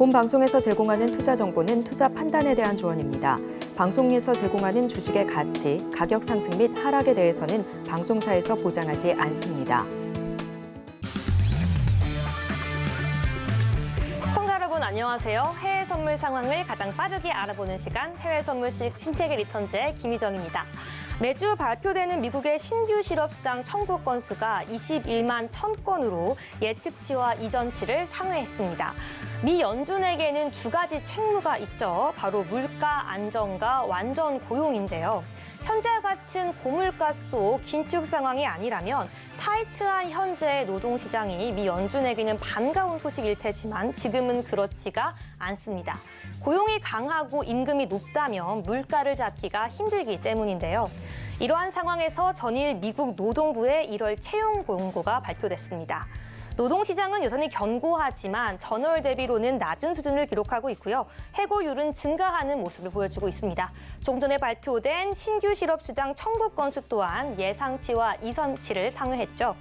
본 방송에서 제공하는 투자 정보는 투자 판단에 대한 조언입니다. 방송에서 제공하는 주식의 가치, 가격 상승 및 하락에 대해서는 방송사에서 보장하지 않습니다. 시청자 여러분 안녕하세요. 해외 선물 상황을 가장 빠르게 알아보는 시간 해외 선물식 신세계 리턴즈의 김희정입니다. 매주 발표되는 미국의 신규 실업수당 청구 건수가 21만 1000건으로 예측치와 이전치를 상회했습니다. 미 연준에게는 두 가지 책무가 있죠. 바로 물가 안정과 완전 고용인데요. 현재와 같은 고물가 속 긴축 상황이 아니라면 타이트한 현재의 노동시장이 미 연준에게는 반가운 소식일 테지만 지금은 그렇지가 않습니다. 고용이 강하고 임금이 높다면 물가를 잡기가 힘들기 때문인데요. 이러한 상황에서 전일 미국 노동부의 1월 채용 공고가 발표됐습니다. 노동시장은 여전히 견고하지만 전월 대비로는 낮은 수준을 기록하고 있고요. 해고율은 증가하는 모습을 보여주고 있습니다. 조금 전에 발표된 신규 실업수당 청구 건수 또한 예상치와 이전치를 상회했죠.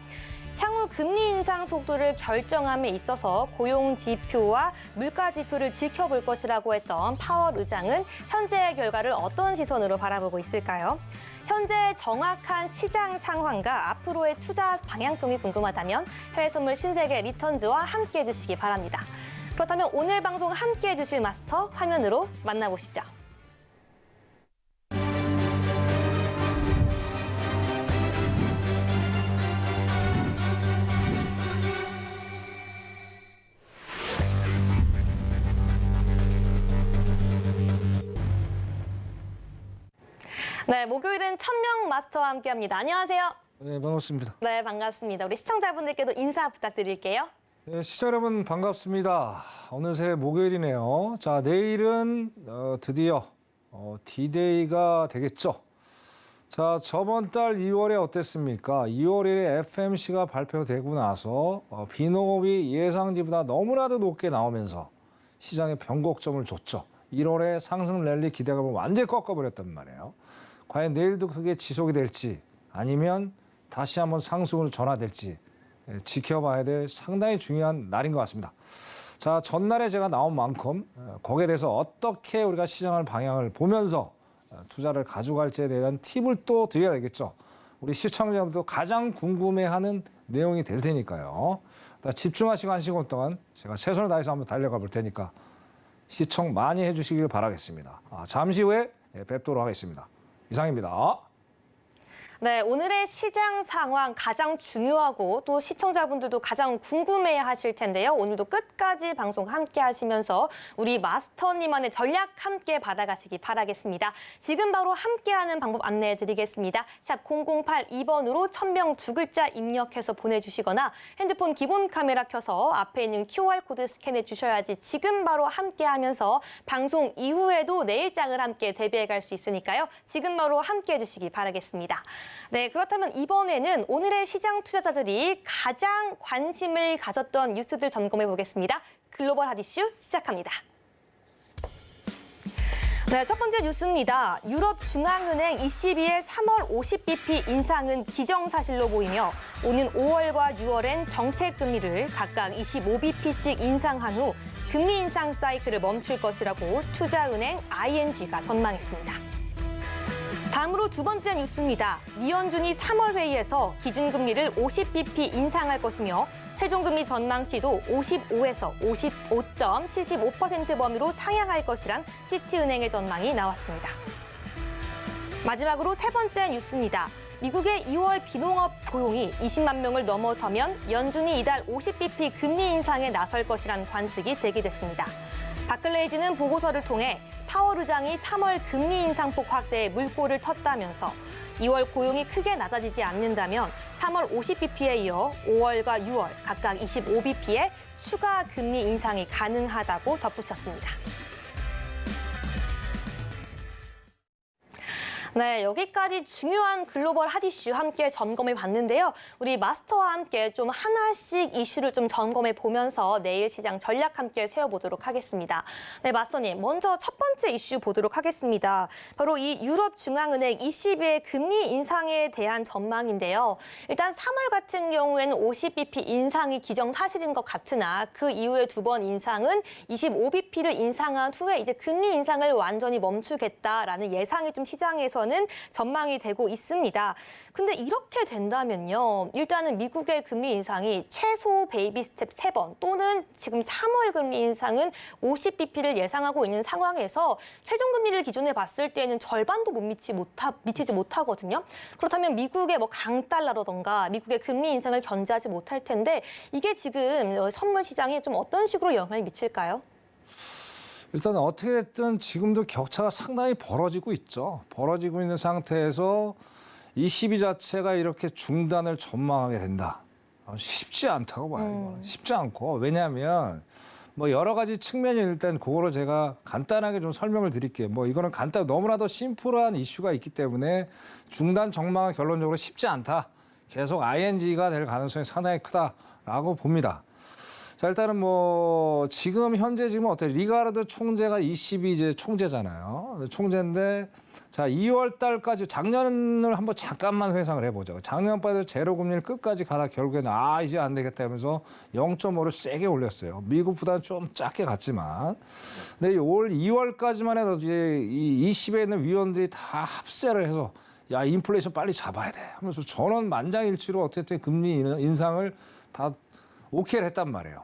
향후 금리 인상 속도를 결정함에 있어서 고용 지표와 물가 지표를 지켜볼 것이라고 했던 파월 의장은 현재의 결과를 어떤 시선으로 바라보고 있을까요? 현재 정확한 시장 상황과 앞으로의 투자 방향성이 궁금하다면 해외 선물 신세계 리턴즈와 함께 해주시기 바랍니다. 그렇다면 오늘 방송 함께 해주실 마스터 화면으로 만나보시죠. 네, 목요일은 천명 마스터와 함께합니다. 안녕하세요. 네, 반갑습니다. 네, 반갑습니다. 우리 시청자분들께도 인사 부탁드릴게요. 네, 시청자 여러분 반갑습니다. 어느새 목요일이네요. 자, 내일은 드디어 D-Day가 되겠죠. 자, 저번 달 2월에 어땠습니까? 2월에 FMC가 발표되고 나서 빈호흡이 예상치보다 너무나도 높게 나오면서 시장에 변곡점을 줬죠. 1월에 상승 랠리 기대감을 완전히 꺾어버렸단 말이에요. 과연 내일도 그게 지속이 될지 아니면 다시 한번 상승으로 전환될지 지켜봐야 될 상당히 중요한 날인 것 같습니다. 자, 전날에 제가 나온 만큼 거기에 대해서 어떻게 우리가 시장을 방향을 보면서 투자를 가져갈지에 대한 팁을 또 드려야 되겠죠. 우리 시청자분들도 가장 궁금해하는 내용이 될 테니까요. 집중하시고 한 시간 동안 제가 최선을 다해서 한번 달려가 볼 테니까 시청 많이 해주시길 바라겠습니다. 잠시 후에 뵙도록 하겠습니다. 이상입니다. 네, 오늘의 시장 상황 가장 중요하고 또 시청자분들도 가장 궁금해 하실 텐데요. 오늘도 끝까지 방송 함께 하시면서 우리 마스터님만의 전략 함께 받아가시기 바라겠습니다. 지금 바로 함께하는 방법 안내해 드리겠습니다. 샵 0082번으로 1000명 두 글자 입력해서 보내주시거나 핸드폰 기본 카메라 켜서 앞에 있는 QR코드 스캔해 주셔야지 지금 바로 함께하면서 방송 이후에도 내일장을 함께 대비해 갈 수 있으니까요. 지금 바로 함께해 주시기 바라겠습니다. 네, 그렇다면 이번에는 오늘의 시장 투자자들이 가장 관심을 가졌던 뉴스들 점검해 보겠습니다. 글로벌 핫 이슈 시작합니다. 네, 첫 번째 뉴스입니다. 유럽 중앙은행 ECB의 3월 50bp 인상은 기정사실로 보이며 오는 5월과 6월엔 정책 금리를 각각 25bp씩 인상한 후 금리 인상 사이클을 멈출 것이라고 투자은행 ING가 전망했습니다. 다음으로 두 번째 뉴스입니다. 미 연준이 3월 회의에서 기준금리를 50bp 인상할 것이며 최종금리 전망치도 55에서 55.75% 범위로 상향할 것이란 시티은행의 전망이 나왔습니다. 마지막으로 세 번째 뉴스입니다. 미국의 2월 비농업 고용이 20만 명을 넘어서면 연준이 이달 50bp 금리 인상에 나설 것이란 관측이 제기됐습니다. 바클레이즈는 보고서를 통해 파월 의장이 3월 금리 인상폭 확대에 물꼬를 텄다면서 2월 고용이 크게 낮아지지 않는다면 3월 50bp에 이어 5월과 6월 각각 25bp의 추가 금리 인상이 가능하다고 덧붙였습니다. 네, 여기까지 중요한 글로벌 핫 이슈 함께 점검해 봤는데요. 우리 마스터와 함께 좀 하나씩 이슈를 좀 점검해 보면서 내일 시장 전략 함께 세워보도록 하겠습니다. 네, 마스터님, 먼저 첫 번째 이슈 보도록 하겠습니다. 바로 이 유럽중앙은행 ECB의 금리 인상에 대한 전망인데요. 일단 3월 같은 경우에는 50bp 인상이 기정사실인 것 같으나 그 이후에 두 번 인상은 25bp를 인상한 후에 이제 금리 인상을 완전히 멈추겠다라는 예상이 좀 시장에서는 전망이 되고 있습니다. 근데 이렇게 된다면요. 일단은 미국의 금리 인상이 최소 베이비 스텝 3번 또는 지금 3월 금리 인상은 50bp를 예상하고 있는 상황에서 최종 금리를 기준에 봤을 때는 절반도 미치지 못하거든요. 그렇다면 미국의 뭐 강달러라던가 미국의 금리 인상을 견제하지 못할 텐데 이게 지금 선물 시장에 좀 어떤 식으로 영향을 미칠까요? 일단 어떻게 됐든 지금도 격차가 상당히 벌어지고 있죠. 벌어지고 있는 상태에서 ECB 자체가 이렇게 중단을 전망하게 된다. 쉽지 않다고 봐요. 쉽지 않고. 왜냐하면 뭐 여러 가지 측면이 일단 그거를 제가 간단하게 좀 설명을 드릴게요. 뭐 이거는 너무나도 심플한 이슈가 있기 때문에 중단 전망은 결론적으로 쉽지 않다. 계속 ING가 될 가능성이 상당히 크다라고 봅니다. 자, 일단은 뭐 지금 어때요? 리가르드 총재가 ECB 이제 총재잖아요. 총재인데 자, 2월 달까지 작년을 한번 잠깐만 회상을 해보죠. 작년까지 제로 금리를 끝까지 가다 결국에는 이제 안 되겠다 하면서 0.5를 세게 올렸어요. 미국보다는 좀 작게 갔지만. 근데 올 2월까지만 해도 이제 이 ECB에 있는 위원들이 다 합세를 해서 야, 인플레이션 빨리 잡아야 돼 하면서 전원 만장일치로 어쨌든 금리 인상을 다 오케이를 했단 말이에요.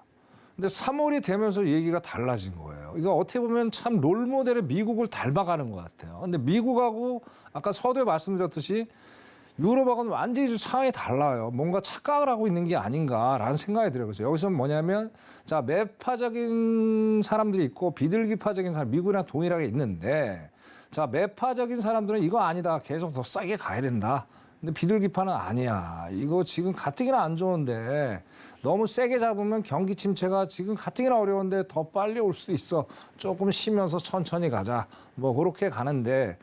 근데 3월이 되면서 얘기가 달라진 거예요. 이거 어떻게 보면 참 롤모델의 미국을 닮아가는 것 같아요. 근데 미국하고 아까 서두에 말씀드렸듯이 유럽하고는 완전히 상황이 달라요. 뭔가 착각을 하고 있는 게 아닌가라는 생각이 들어요. 그래서 여기서는 뭐냐면 자, 매파적인 사람들이 있고 비둘기파적인 사람, 미국이랑 동일하게 있는데 자, 매파적인 사람들은 이거 아니다. 계속 더 싸게 가야 된다. 근데 비둘기파는 아니야. 이거 지금 가뜩이나 안 좋은데 너무 세게 잡으면 경기 침체가 지금 가뜩이나 어려운데 더 빨리 올 수도 있어. 조금 쉬면서 천천히 가자. 뭐 그렇게 가는데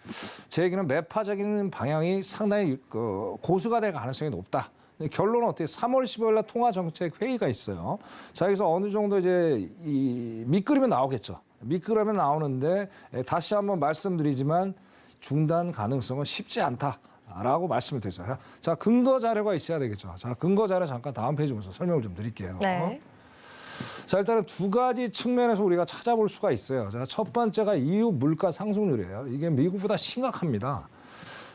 제 얘기는 매파적인 방향이 상당히 고수가 될 가능성이 높다. 결론은 어때요? 3월 15일 날 통화정책 회의가 있어요. 자, 여기서 어느 정도 이제 이 밑그림이 나오겠죠. 밑그림이 나오는데 다시 한번 말씀드리지만 중단 가능성은 쉽지 않다. 라고 말씀을 드렸죠. 자, 근거 자료가 있어야 되겠죠. 자, 근거 자료 잠깐 다음 페이지 보면서 설명을 좀 드릴게요. 네. 자, 일단은 두 가지 측면에서 우리가 찾아볼 수가 있어요. 자, 첫 번째가 EU 물가 상승률이에요. 이게 미국보다 심각합니다.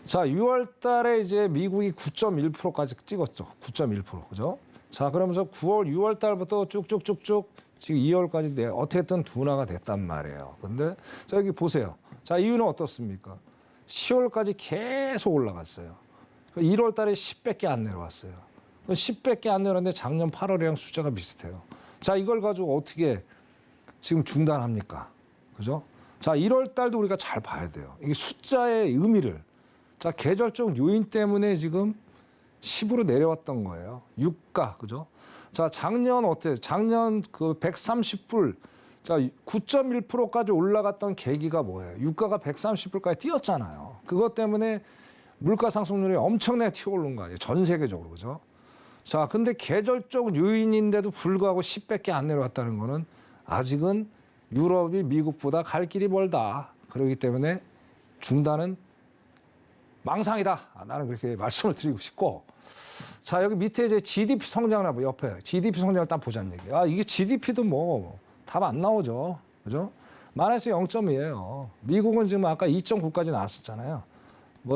자, 6월 달에 이제 미국이 9.1%까지 찍었죠. 9.1%. 그죠? 자, 그러면서 6월 달부터 쭉쭉쭉쭉 지금 2월까지 어떻게든 둔화가 됐단 말이에요. 근데 자, 여기 보세요. 자, 이유는 어떻습니까? 10월까지 계속 올라갔어요. 1월 달에 10밖에 안 내려왔어요. 10밖에 안 내려왔는데 작년 8월이랑 숫자가 비슷해요. 자, 이걸 가지고 어떻게 지금 중단합니까? 그죠? 자, 1월 달도 우리가 잘 봐야 돼요. 이게 숫자의 의미를. 자, 계절적 요인 때문에 지금 10으로 내려왔던 거예요. 유가, 그죠? 자, 작년 어때요? 작년 그 130불. 자, 9.1%까지 올라갔던 계기가 뭐예요? 유가가 130불까지 뛰었잖아요. 그것 때문에 물가 상승률이 엄청나게 튀어오른 거 아니에요? 전 세계적으로, 그죠? 자, 근데 계절적 요인인데도 불구하고 10밖에 안 내려왔다는 거는 아직은 유럽이 미국보다 갈 길이 멀다. 그렇기 때문에 중단은 망상이다. 나는 그렇게 말씀을 드리고 싶고. 자, 여기 밑에 이제 GDP 성장을 한번 옆에 GDP 성장을 딱 보자는 얘기예요. 이게 GDP도 뭐 답 안 나오죠. 그죠? 마이너스 0.2예요. 미국은 지금 아까 2.9까지 나왔었잖아요. 뭐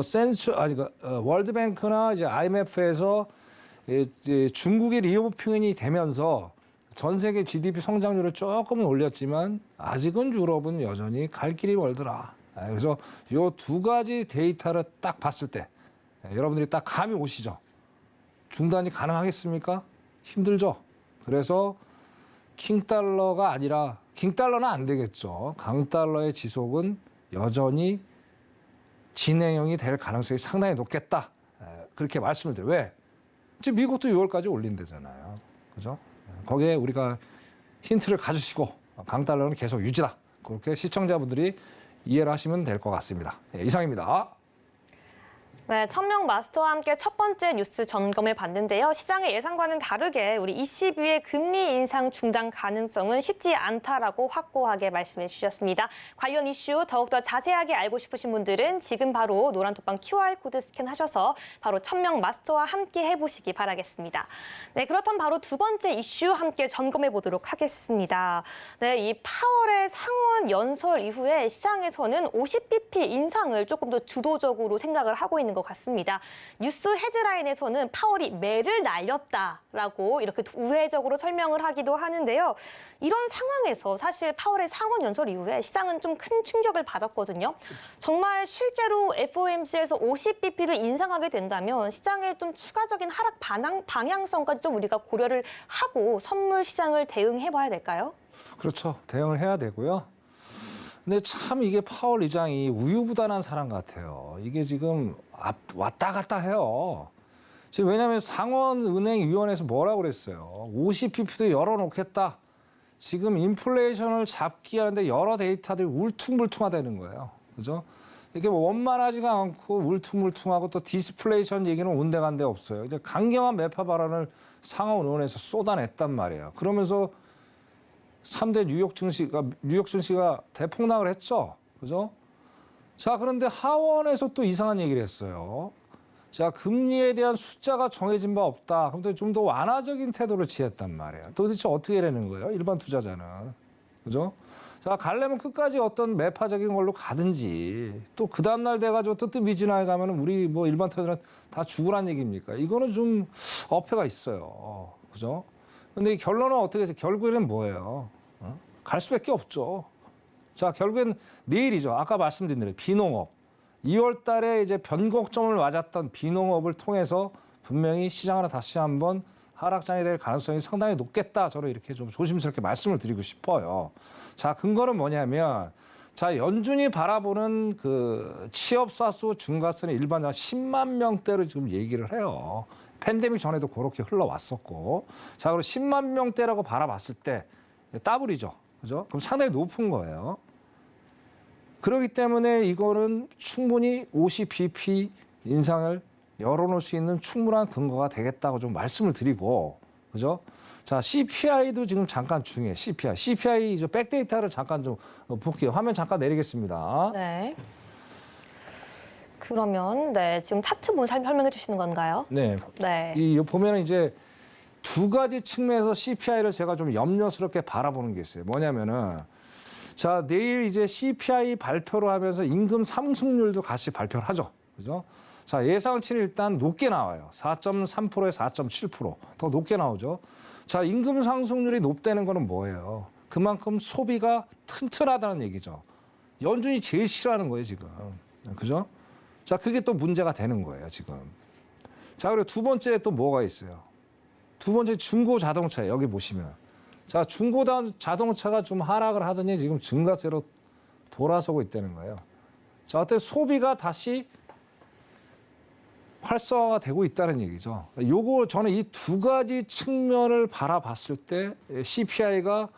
월드뱅크나 이제 IMF에서 중국의 리오프닝이 되면서 전 세계 GDP 성장률을 조금은 올렸지만 아직은 유럽은 여전히 갈 길이 멀더라. 그래서 이 두 가지 데이터를 딱 봤을 때 여러분들이 딱 감이 오시죠. 중단이 가능하겠습니까? 힘들죠. 그래서 킹달러가 아니라 킹달러는 안 되겠죠. 강달러의 지속은 여전히 진행형이 될 가능성이 상당히 높겠다. 그렇게 말씀을 드려요. 왜? 지금 미국도 6월까지 올린대잖아요. 그죠? 거기에 우리가 힌트를 가지시고 강달러는 계속 유지다. 그렇게 시청자분들이 이해를 하시면 될 것 같습니다. 이상입니다. 네, 천명 마스터와 함께 첫 번째 뉴스 점검해 봤는데요. 시장의 예상과는 다르게 우리 ECB의 금리 인상 중단 가능성은 쉽지 않다라고 확고하게 말씀해 주셨습니다. 관련 이슈 더욱더 자세하게 알고 싶으신 분들은 지금 바로 노란톡방 QR코드 스캔하셔서 바로 천명 마스터와 함께 해보시기 바라겠습니다. 네, 그렇다면 바로 두 번째 이슈 함께 점검해 보도록 하겠습니다. 네, 이 파월의 상원 연설 이후에 시장에서는 50bp 인상을 조금 더 주도적으로 생각을 하고 있는 것 같습니다. 뉴스 헤드라인에서는 파월이 매를 날렸다라고 이렇게 우회적으로 설명을 하기도 하는데요. 이런 상황에서 사실 파월의 상원 연설 이후에 시장은 좀 큰 충격을 받았거든요. 정말 실제로 FOMC에서 50bp를 인상하게 된다면 시장의 좀 추가적인 하락 방향성까지 좀 우리가 고려를 하고 선물 시장을 대응해 봐야 될까요? 그렇죠. 대응을 해야 되고요. 근데 참 이게 파월 의장이 우유부단한 사람 같아요. 이게 지금 왔다 갔다 해요. 지금 왜냐하면 상원은행위원회에서 뭐라고 그랬어요. 50bp도 열어놓겠다. 지금 인플레이션을 잡기 하는데 여러 데이터들이 울퉁불퉁하다는 거예요. 그죠? 이게 뭐 원만하지가 않고 울퉁불퉁하고 또 디스플레이션 얘기는 온데간데 없어요. 이제 강경한 매파 발언을 상원의원에서 쏟아냈단 말이에요. 그러면서 3대 뉴욕 증시가 대폭락을 했죠. 그죠? 자, 그런데 하원에서 또 이상한 얘기를 했어요. 자, 금리에 대한 숫자가 정해진 바 없다. 그런데 좀 더 완화적인 태도를 취했단 말이에요. 도대체 어떻게 되는 거예요? 일반 투자자는. 그죠? 자, 가려면 끝까지 어떤 매파적인 걸로 가든지 또 그 다음날 돼가지고 뜨뜻미진하게 가면 우리 뭐 일반 투자자는 다 죽으란 얘기입니까? 이거는 좀 어폐가 있어요. 그죠? 근데 이 결론은 어떻게 해서 결국에는 뭐예요? 갈 수밖에 없죠. 자, 결국엔 내일이죠. 아까 말씀드린 대로 비농업. 2월 달에 이제 변곡점을 맞았던 비농업을 통해서 분명히 시장으로 다시 한번 하락장이 될 가능성이 상당히 높겠다. 저는 이렇게 좀 조심스럽게 말씀을 드리고 싶어요. 자, 근거는 뭐냐면 자, 연준이 바라보는 그 취업사수 증가세는 일반적으로 10만 명대로 지금 얘기를 해요. 팬데믹 전에도 그렇게 흘러왔었고. 자, 그리고 10만 명대라고 바라봤을 때 더블이죠. 그죠? 그럼 상당히 높은 거예요. 그렇기 때문에 이거는 충분히 50bp 인상을 열어놓을 수 있는 충분한 근거가 되겠다고 좀 말씀을 드리고, 그죠? 자, CPI도 지금 잠깐 중요해요. CPI 이제 백데이터를 잠깐 좀 볼게요. 화면 잠깐 내리겠습니다. 네. 그러면 네, 지금 차트 보면 설명해 주시는 건가요? 네. 네. 이 보면은 이제 두 가지 측면에서 CPI를 제가 좀 염려스럽게 바라보는 게 있어요. 뭐냐면은 자, 내일 이제 CPI 발표를 하면서 임금 상승률도 같이 발표를 하죠. 그죠? 자, 예상치는 일단 높게 나와요. 4.3%에서 4.7%. 더 높게 나오죠. 자, 임금 상승률이 높다는 거는 뭐예요? 그만큼 소비가 튼튼하다는 얘기죠. 연준이 제일 싫어하는 거예요, 지금. 그죠? 자, 그게 또 문제가 되는 거예요, 지금. 자, 그리고 두 번째 또 뭐가 있어요? 두 번째 중고 자동차, 여기 보시면. 자, 중고 자동차가 좀 하락을 하더니 지금 증가세로 돌아서고 있다는 거예요. 자, 어때 소비가 다시 활성화가 되고 있다는 얘기죠. 요거 저는 이 두 가지 측면을 바라봤을 때 CPI가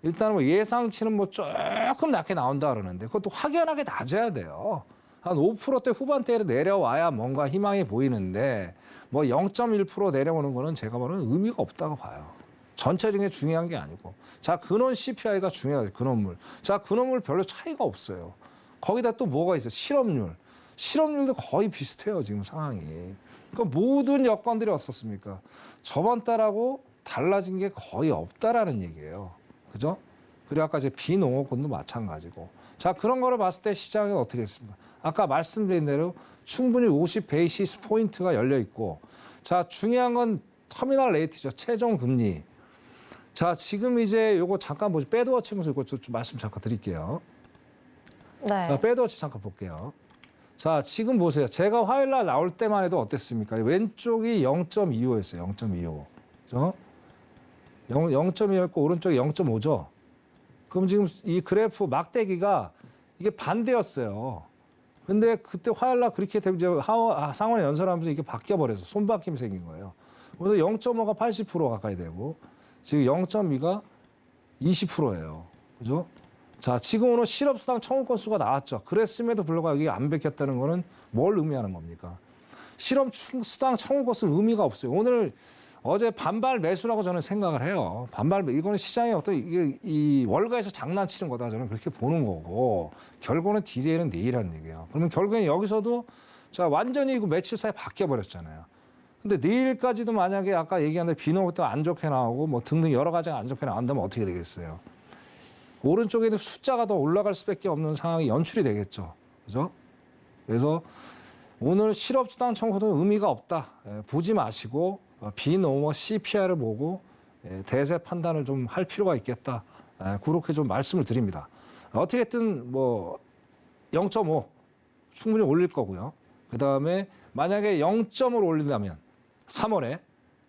일단 뭐 예상치는 뭐 조금 낮게 나온다 그러는데 그것도 확연하게 낮아야 돼요. 한 5%대 후반대로 내려와야 뭔가 희망이 보이는데 뭐 0.1% 내려오는 거는 제가 보는 의미가 없다고 봐요. 전체적인 게 중요한 게 아니고. 자, 근원 CPI가 중요하죠. 근원물. 자, 근원물 별로 차이가 없어요. 거기다 또 뭐가 있어요? 실업률. 실업률도 거의 비슷해요, 지금 상황이. 그러니까 모든 여건들이 어떻습니까? 저번 달하고 달라진 게 거의 없다라는 얘기예요. 그죠? 그리고 아까 이제 비농업군도 마찬가지고. 자, 그런 거를 봤을 때 시장은 어떻게 했습니까? 아까 말씀드린 대로 충분히 50 베이시스 포인트가 열려 있고. 자, 중요한 건 터미널 레이트죠. 최종 금리. 자, 지금 이제 요거 잠깐 보죠. 배드워치 면서 이거 좀 말씀 잠깐 드릴게요. 네. 자, 배드워치 잠깐 볼게요. 자, 지금 보세요. 제가 화요일 날 나올 때만 해도 어땠습니까? 왼쪽이 0.25였어요. 0.25. 그죠? 0.25였고 오른쪽이 0.5죠. 그럼 지금 이 그래프 막대기가 이게 반대였어요. 근데 그때 화요일 날 그렇게 되면 이제 상원에 연설하면서 이게 바뀌어 버려서 손바뀜이 생긴 거예요. 그래서 0.5가 80% 가까이 되고 지금 0.2가 20%예요. 그죠? 자, 지금 오늘 실업수당 청구 건수가 나왔죠. 그랬음에도 불구하고 이게 안 베꼈다는 거는 뭘 의미하는 겁니까? 실업수당 청구 것은 의미가 없어요. 오늘 어제 반발 매수라고 저는 생각을 해요. 이거는 시장의 어떤 이 월가에서 장난치는 거다 저는 그렇게 보는 거고 결국은 D-Day는 내일이라는 얘기예요. 그러면 결국엔 여기서도 자 완전히 그 며칠 사이에 바뀌어 버렸잖아요. 근데 내일까지도 만약에 아까 얘기한 대로 비노부터 안 좋게 나오고 뭐 등등 여러 가지가 안 좋게 나온다면 어떻게 되겠어요? 오른쪽에는 숫자가 더 올라갈 수밖에 없는 상황이 연출이 되겠죠. 그죠? 그래서 오늘 실업수당 청구도 의미가 없다. 보지 마시고 비노머 CPR을 보고 대세 판단을 좀 할 필요가 있겠다. 그렇게 좀 말씀을 드립니다. 어떻게든 뭐 0.5 충분히 올릴 거고요. 그다음에 만약에 0.5를 올린다면 3월에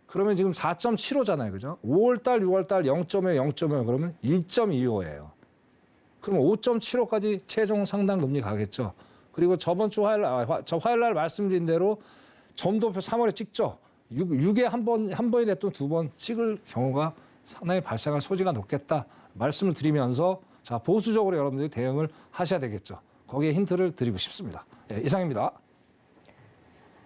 그러면 지금 4.75잖아요. 그죠? 5월 달, 6월 달 0.5, 0.5 그러면 1.25예요. 그럼 5.75까지 최종 상당 금리 가겠죠. 그리고 저번 주 화요일 날 말씀드린 대로 점도표 3월에 찍죠. 6에 한 번이 됐든 두 번 찍을 경우가 상당히 발생할 소지가 높겠다. 말씀을 드리면서 자, 보수적으로 여러분들이 대응을 하셔야 되겠죠. 거기에 힌트를 드리고 싶습니다. 이상입니다.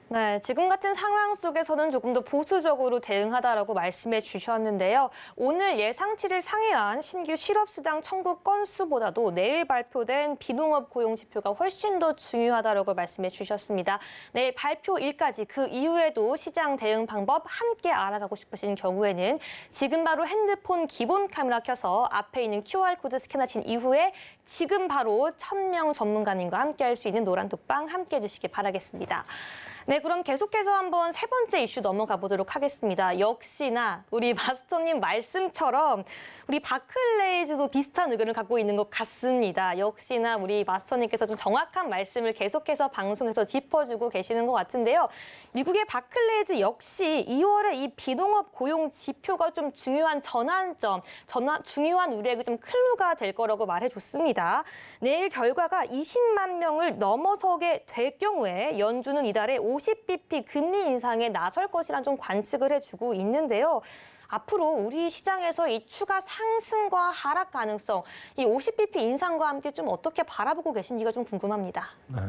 네, 지금 같은 상황 속에서는 조금 더 보수적으로 대응하다라고 말씀해 주셨는데요. 오늘 예상치를 상회한 신규 실업수당 청구 건수보다도 내일 발표된 비농업 고용 지표가 훨씬 더 중요하다라고 말씀해 주셨습니다. 내일 발표일까지 그 이후에도 시장 대응 방법 함께 알아가고 싶으신 경우에는 지금 바로 핸드폰 기본 카메라 켜서 앞에 있는 QR코드 스캔하신 이후에 지금 바로 1000명 전문가님과 함께 할 수 있는 노란 톡방 함께 해주시기 바라겠습니다. 네, 그럼 계속해서 한번 세 번째 이슈 넘어가 보도록 하겠습니다. 역시나 우리 마스터님 말씀처럼 우리 바클레이즈도 비슷한 의견을 갖고 있는 것 같습니다. 역시나 우리 마스터님께서 좀 정확한 말씀을 계속해서 방송에서 짚어주고 계시는 것 같은데요. 미국의 바클레이즈 역시 2월에 이 비농업 고용 지표가 좀 중요한 전환점, 중요한 우리에게 좀 클루가 될 거라고 말해줬습니다. 내일 결과가 20만 명을 넘어서게 될 경우에 연준은 이달에 50bp 금리 인상에 나설 것이란 좀 관측을 해주고 있는데요. 앞으로 우리 시장에서 이 추가 상승과 하락 가능성, 이 50bp 인상과 함께 좀 어떻게 바라보고 계신지가 좀 궁금합니다. 네.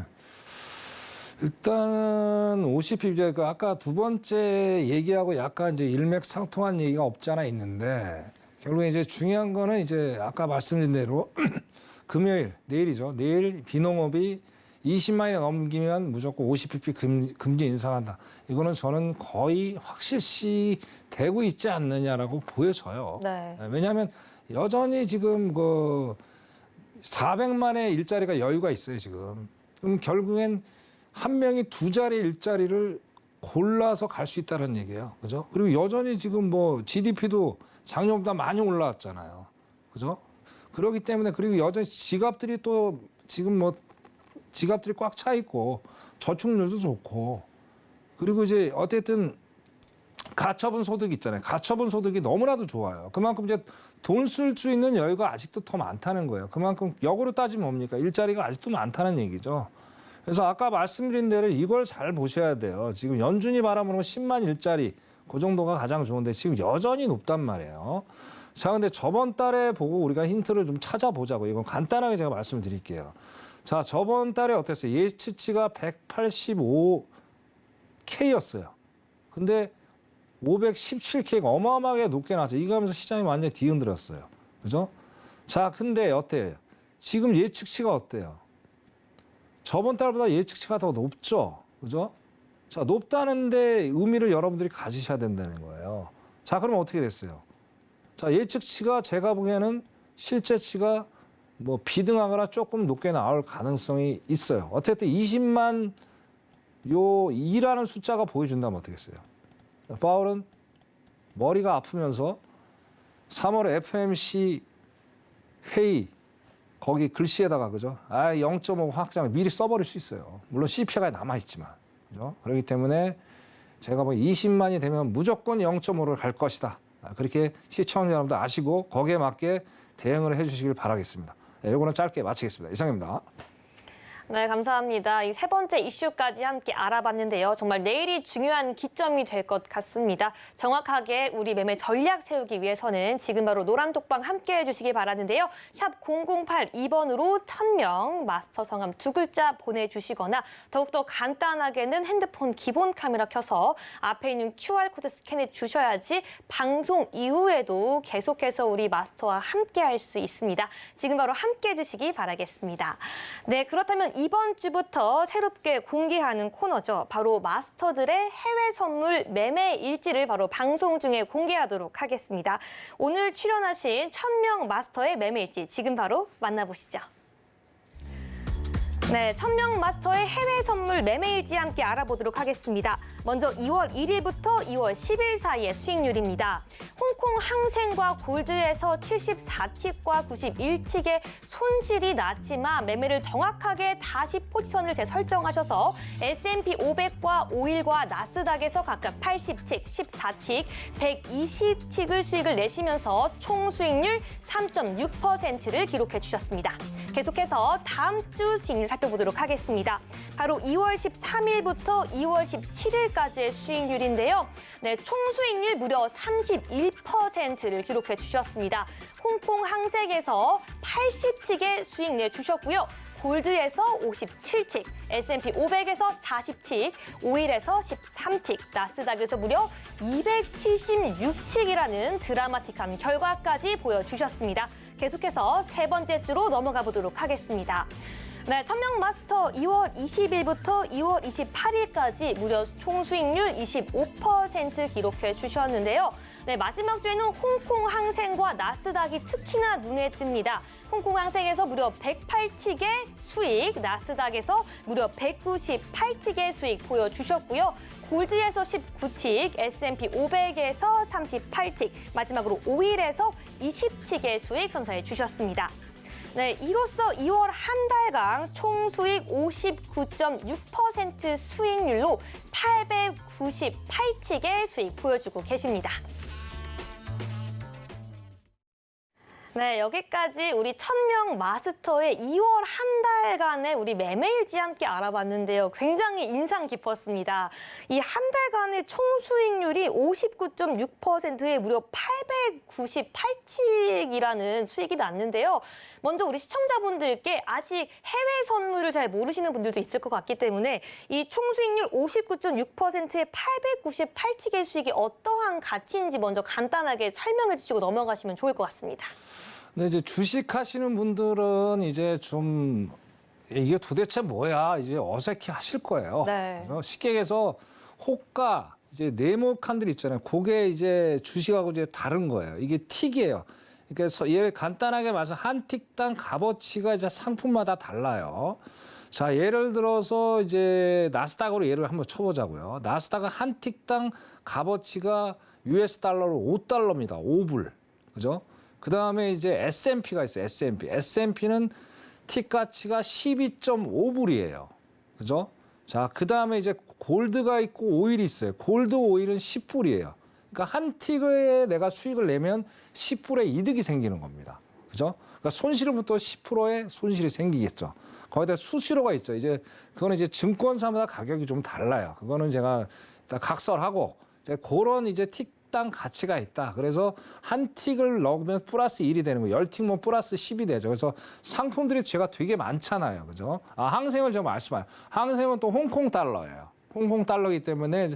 일단은 50bp 아까 두 번째 얘기하고 약간 이제 일맥상통한 얘기가 없지 않아 있는데 결국에 이제 중요한 거는 이제 아까 말씀드린 대로 금요일 내일이죠. 내일 비농업이 20만이 넘기면 무조건 50bp 금리 인상한다. 이거는 저는 거의 확실시 되고 있지 않느냐라고 보여져요. 네. 왜냐하면 여전히 지금 그 400만의 일자리가 여유가 있어요, 지금. 그럼 결국엔 한 명이 두 자리 일자리를 골라서 갈 수 있다는 얘기예요. 그죠? 그리고 여전히 지금 뭐 GDP도 작년보다 많이 올라왔잖아요. 그죠? 그렇기 때문에 그리고 여전히 지갑들이 또 지금 뭐 지갑들이 꽉 차 있고 저축률도 좋고 그리고 이제 어쨌든 가처분 소득 있잖아요. 가처분 소득이 너무나도 좋아요. 그만큼 이제 돈 쓸 수 있는 여유가 아직도 더 많다는 거예요. 그만큼 역으로 따지면 뭡니까? 일자리가 아직도 많다는 얘기죠. 그래서 아까 말씀드린 대로 이걸 잘 보셔야 돼요. 지금 연준이 바라보는 건 10만 일자리 그 정도가 가장 좋은데 지금 여전히 높단 말이에요. 자, 근데 저번 달에 보고 우리가 힌트를 좀 찾아보자고. 이건 간단하게 제가 말씀을 드릴게요. 자, 저번 달에 어땠어요? 예측치가 185K였어요. 근데 517K가 어마어마하게 높게 나왔죠. 이거 하면서 시장이 완전히 뒤흔들었어요. 그죠? 자, 근데 어때요? 지금 예측치가 어때요? 저번 달보다 예측치가 더 높죠? 그죠? 자, 높다는데 의미를 여러분들이 가지셔야 된다는 거예요. 자, 그럼 어떻게 됐어요? 자, 예측치가 제가 보기에는 실제치가 뭐 비등하거나 조금 높게 나올 가능성이 있어요. 어쨌든 20만 요 2라는 숫자가 보여준다면 어떻겠어요? 파월은 머리가 아프면서 3월 FMC 회의 거기 글씨에다가 그죠? 0.5 확장 미리 써버릴 수 있어요. 물론 CPI가 남아있지만. 그죠? 그렇기 때문에 제가 뭐 20만이 되면 무조건 0.5를 갈 것이다. 그렇게 시청자 여러분들 아시고 거기에 맞게 대응을 해주시길 바라겠습니다. 네, 요거는 짧게 마치겠습니다. 이상입니다. 네, 감사합니다. 이 세 번째 이슈까지 함께 알아봤는데요. 정말 내일이 중요한 기점이 될 것 같습니다. 정확하게 우리 매매 전략 세우기 위해서는 지금 바로 노란톡방 함께 해주시기 바라는데요. 샵 0082번으로 1000명 마스터 성함 2글자 보내주시거나 더욱더 간단하게는 핸드폰 기본 카메라 켜서 앞에 있는 QR코드 스캔해 주셔야지 방송 이후에도 계속해서 우리 마스터와 함께 할 수 있습니다. 지금 바로 함께 해주시기 바라겠습니다. 네, 그렇다면 이번 주부터 새롭게 공개하는 코너죠. 바로 마스터들의 해외 선물 매매 일지를 바로 방송 중에 공개하도록 하겠습니다. 오늘 출연하신 1000명 마스터의 매매 일지 지금 바로 만나보시죠. 네, 1000명 마스터의 해외 선물 매매일지 함께 알아보도록 하겠습니다. 먼저 2월 1일부터 2월 10일 사이의 수익률입니다. 홍콩 항생과 골드에서 74틱과 91틱의 손실이 났지만 매매를 정확하게 다시 포지션을 재설정하셔서 S&P 500과 오일과 나스닥에서 각각 80틱, 14틱, 120틱을 수익을 내시면서 총 수익률 3.6%를 기록해 주셨습니다. 계속해서 다음 주 수익률 살펴보도록 하겠습니다. 바로 2월 13일부터 2월 17일까지의 수익률인데요. 네, 총 수익률 무려 31%를 기록해 주셨습니다. 홍콩 항색에서 80틱의 수익 내주셨고요. 골드에서 57틱, S&P 500에서 40틱, 오일에서 13틱, 나스닥에서 무려 276틱이라는 드라마틱한 결과까지 보여주셨습니다. 계속해서 세 번째 주로 넘어가 보도록 하겠습니다. 네, 1000명 마스터 2월 20일부터 2월 28일까지 무려 총 수익률 25% 기록해 주셨는데요. 네, 마지막 주에는 홍콩 항생과 나스닥이 특히나 눈에 띕니다. 홍콩 항생에서 무려 108틱의 수익, 나스닥에서 무려 198틱의 수익 보여주셨고요. 골드에서 19틱, S&P 500에서 38틱, 마지막으로 오일에서 20틱의 수익 선사해 주셨습니다. 네, 이로써 2월 한 달간 총 수익 59.6% 수익률로 898틱의 수익 보여주고 계십니다. 네, 여기까지 우리 1000명 마스터의 2월 한 달간의 우리 매매일지 함께 알아봤는데요. 굉장히 인상 깊었습니다. 이 한 달간의 총 수익률이 59.6%에 무려 898틱이라는 수익이 났는데요. 먼저 우리 시청자분들께 아직 해외 선물을 잘 모르시는 분들도 있을 것 같기 때문에 이 총 수익률 59.6%의 898틱의 수익이 어떠한 가치인지 먼저 간단하게 설명해 주시고 넘어가시면 좋을 것 같습니다. 근데 이제 주식 하시는 분들은 이제 좀 이게 도대체 뭐야 이제 어색해 하실 거예요. 네. 그래서 쉽게 얘기해서 호가 이제 네모 칸들 있잖아요. 그게 이제 주식하고 이제 다른 거예요. 이게 틱이에요. 그래서 예를 간단하게 말해서 한 틱당 값어치가 이제 상품마다 달라요. 자, 예를 들어서 이제 나스닥으로 예를 한번 쳐보자고요. 나스닥은 한 틱당 값어치가 US 달러로 5달러입니다. 5불. 그죠? 그 다음에 이제 S&P가 있어요. S&P. S&P는 틱 가치가 12.5불이에요. 그죠? 자, 그 다음에 이제 골드가 있고 오일이 있어요. 골드 오일은 10불이에요. 그러니까 한 틱에 내가 수익을 내면 10불의 이득이 생기는 겁니다. 그죠? 그러니까 손실부터 10%의 손실이 생기겠죠. 거기다 수수료가 있죠. 이제 그거는 이제 증권사마다 가격이 좀 달라요. 그거는 제가 일단 각설하고 이제 그런 이제 틱당 가치가 있다. 그래서 한 틱을 넣으면 플러스 1이 되는 거예요. 10틱 플러스 10이 되죠. 그래서 상품들이 제가 되게 많잖아요. 그죠? 아, 항생을 제가 말씀하요. 항생은 또 홍콩 달러예요. 홍콩 달러이기 때문에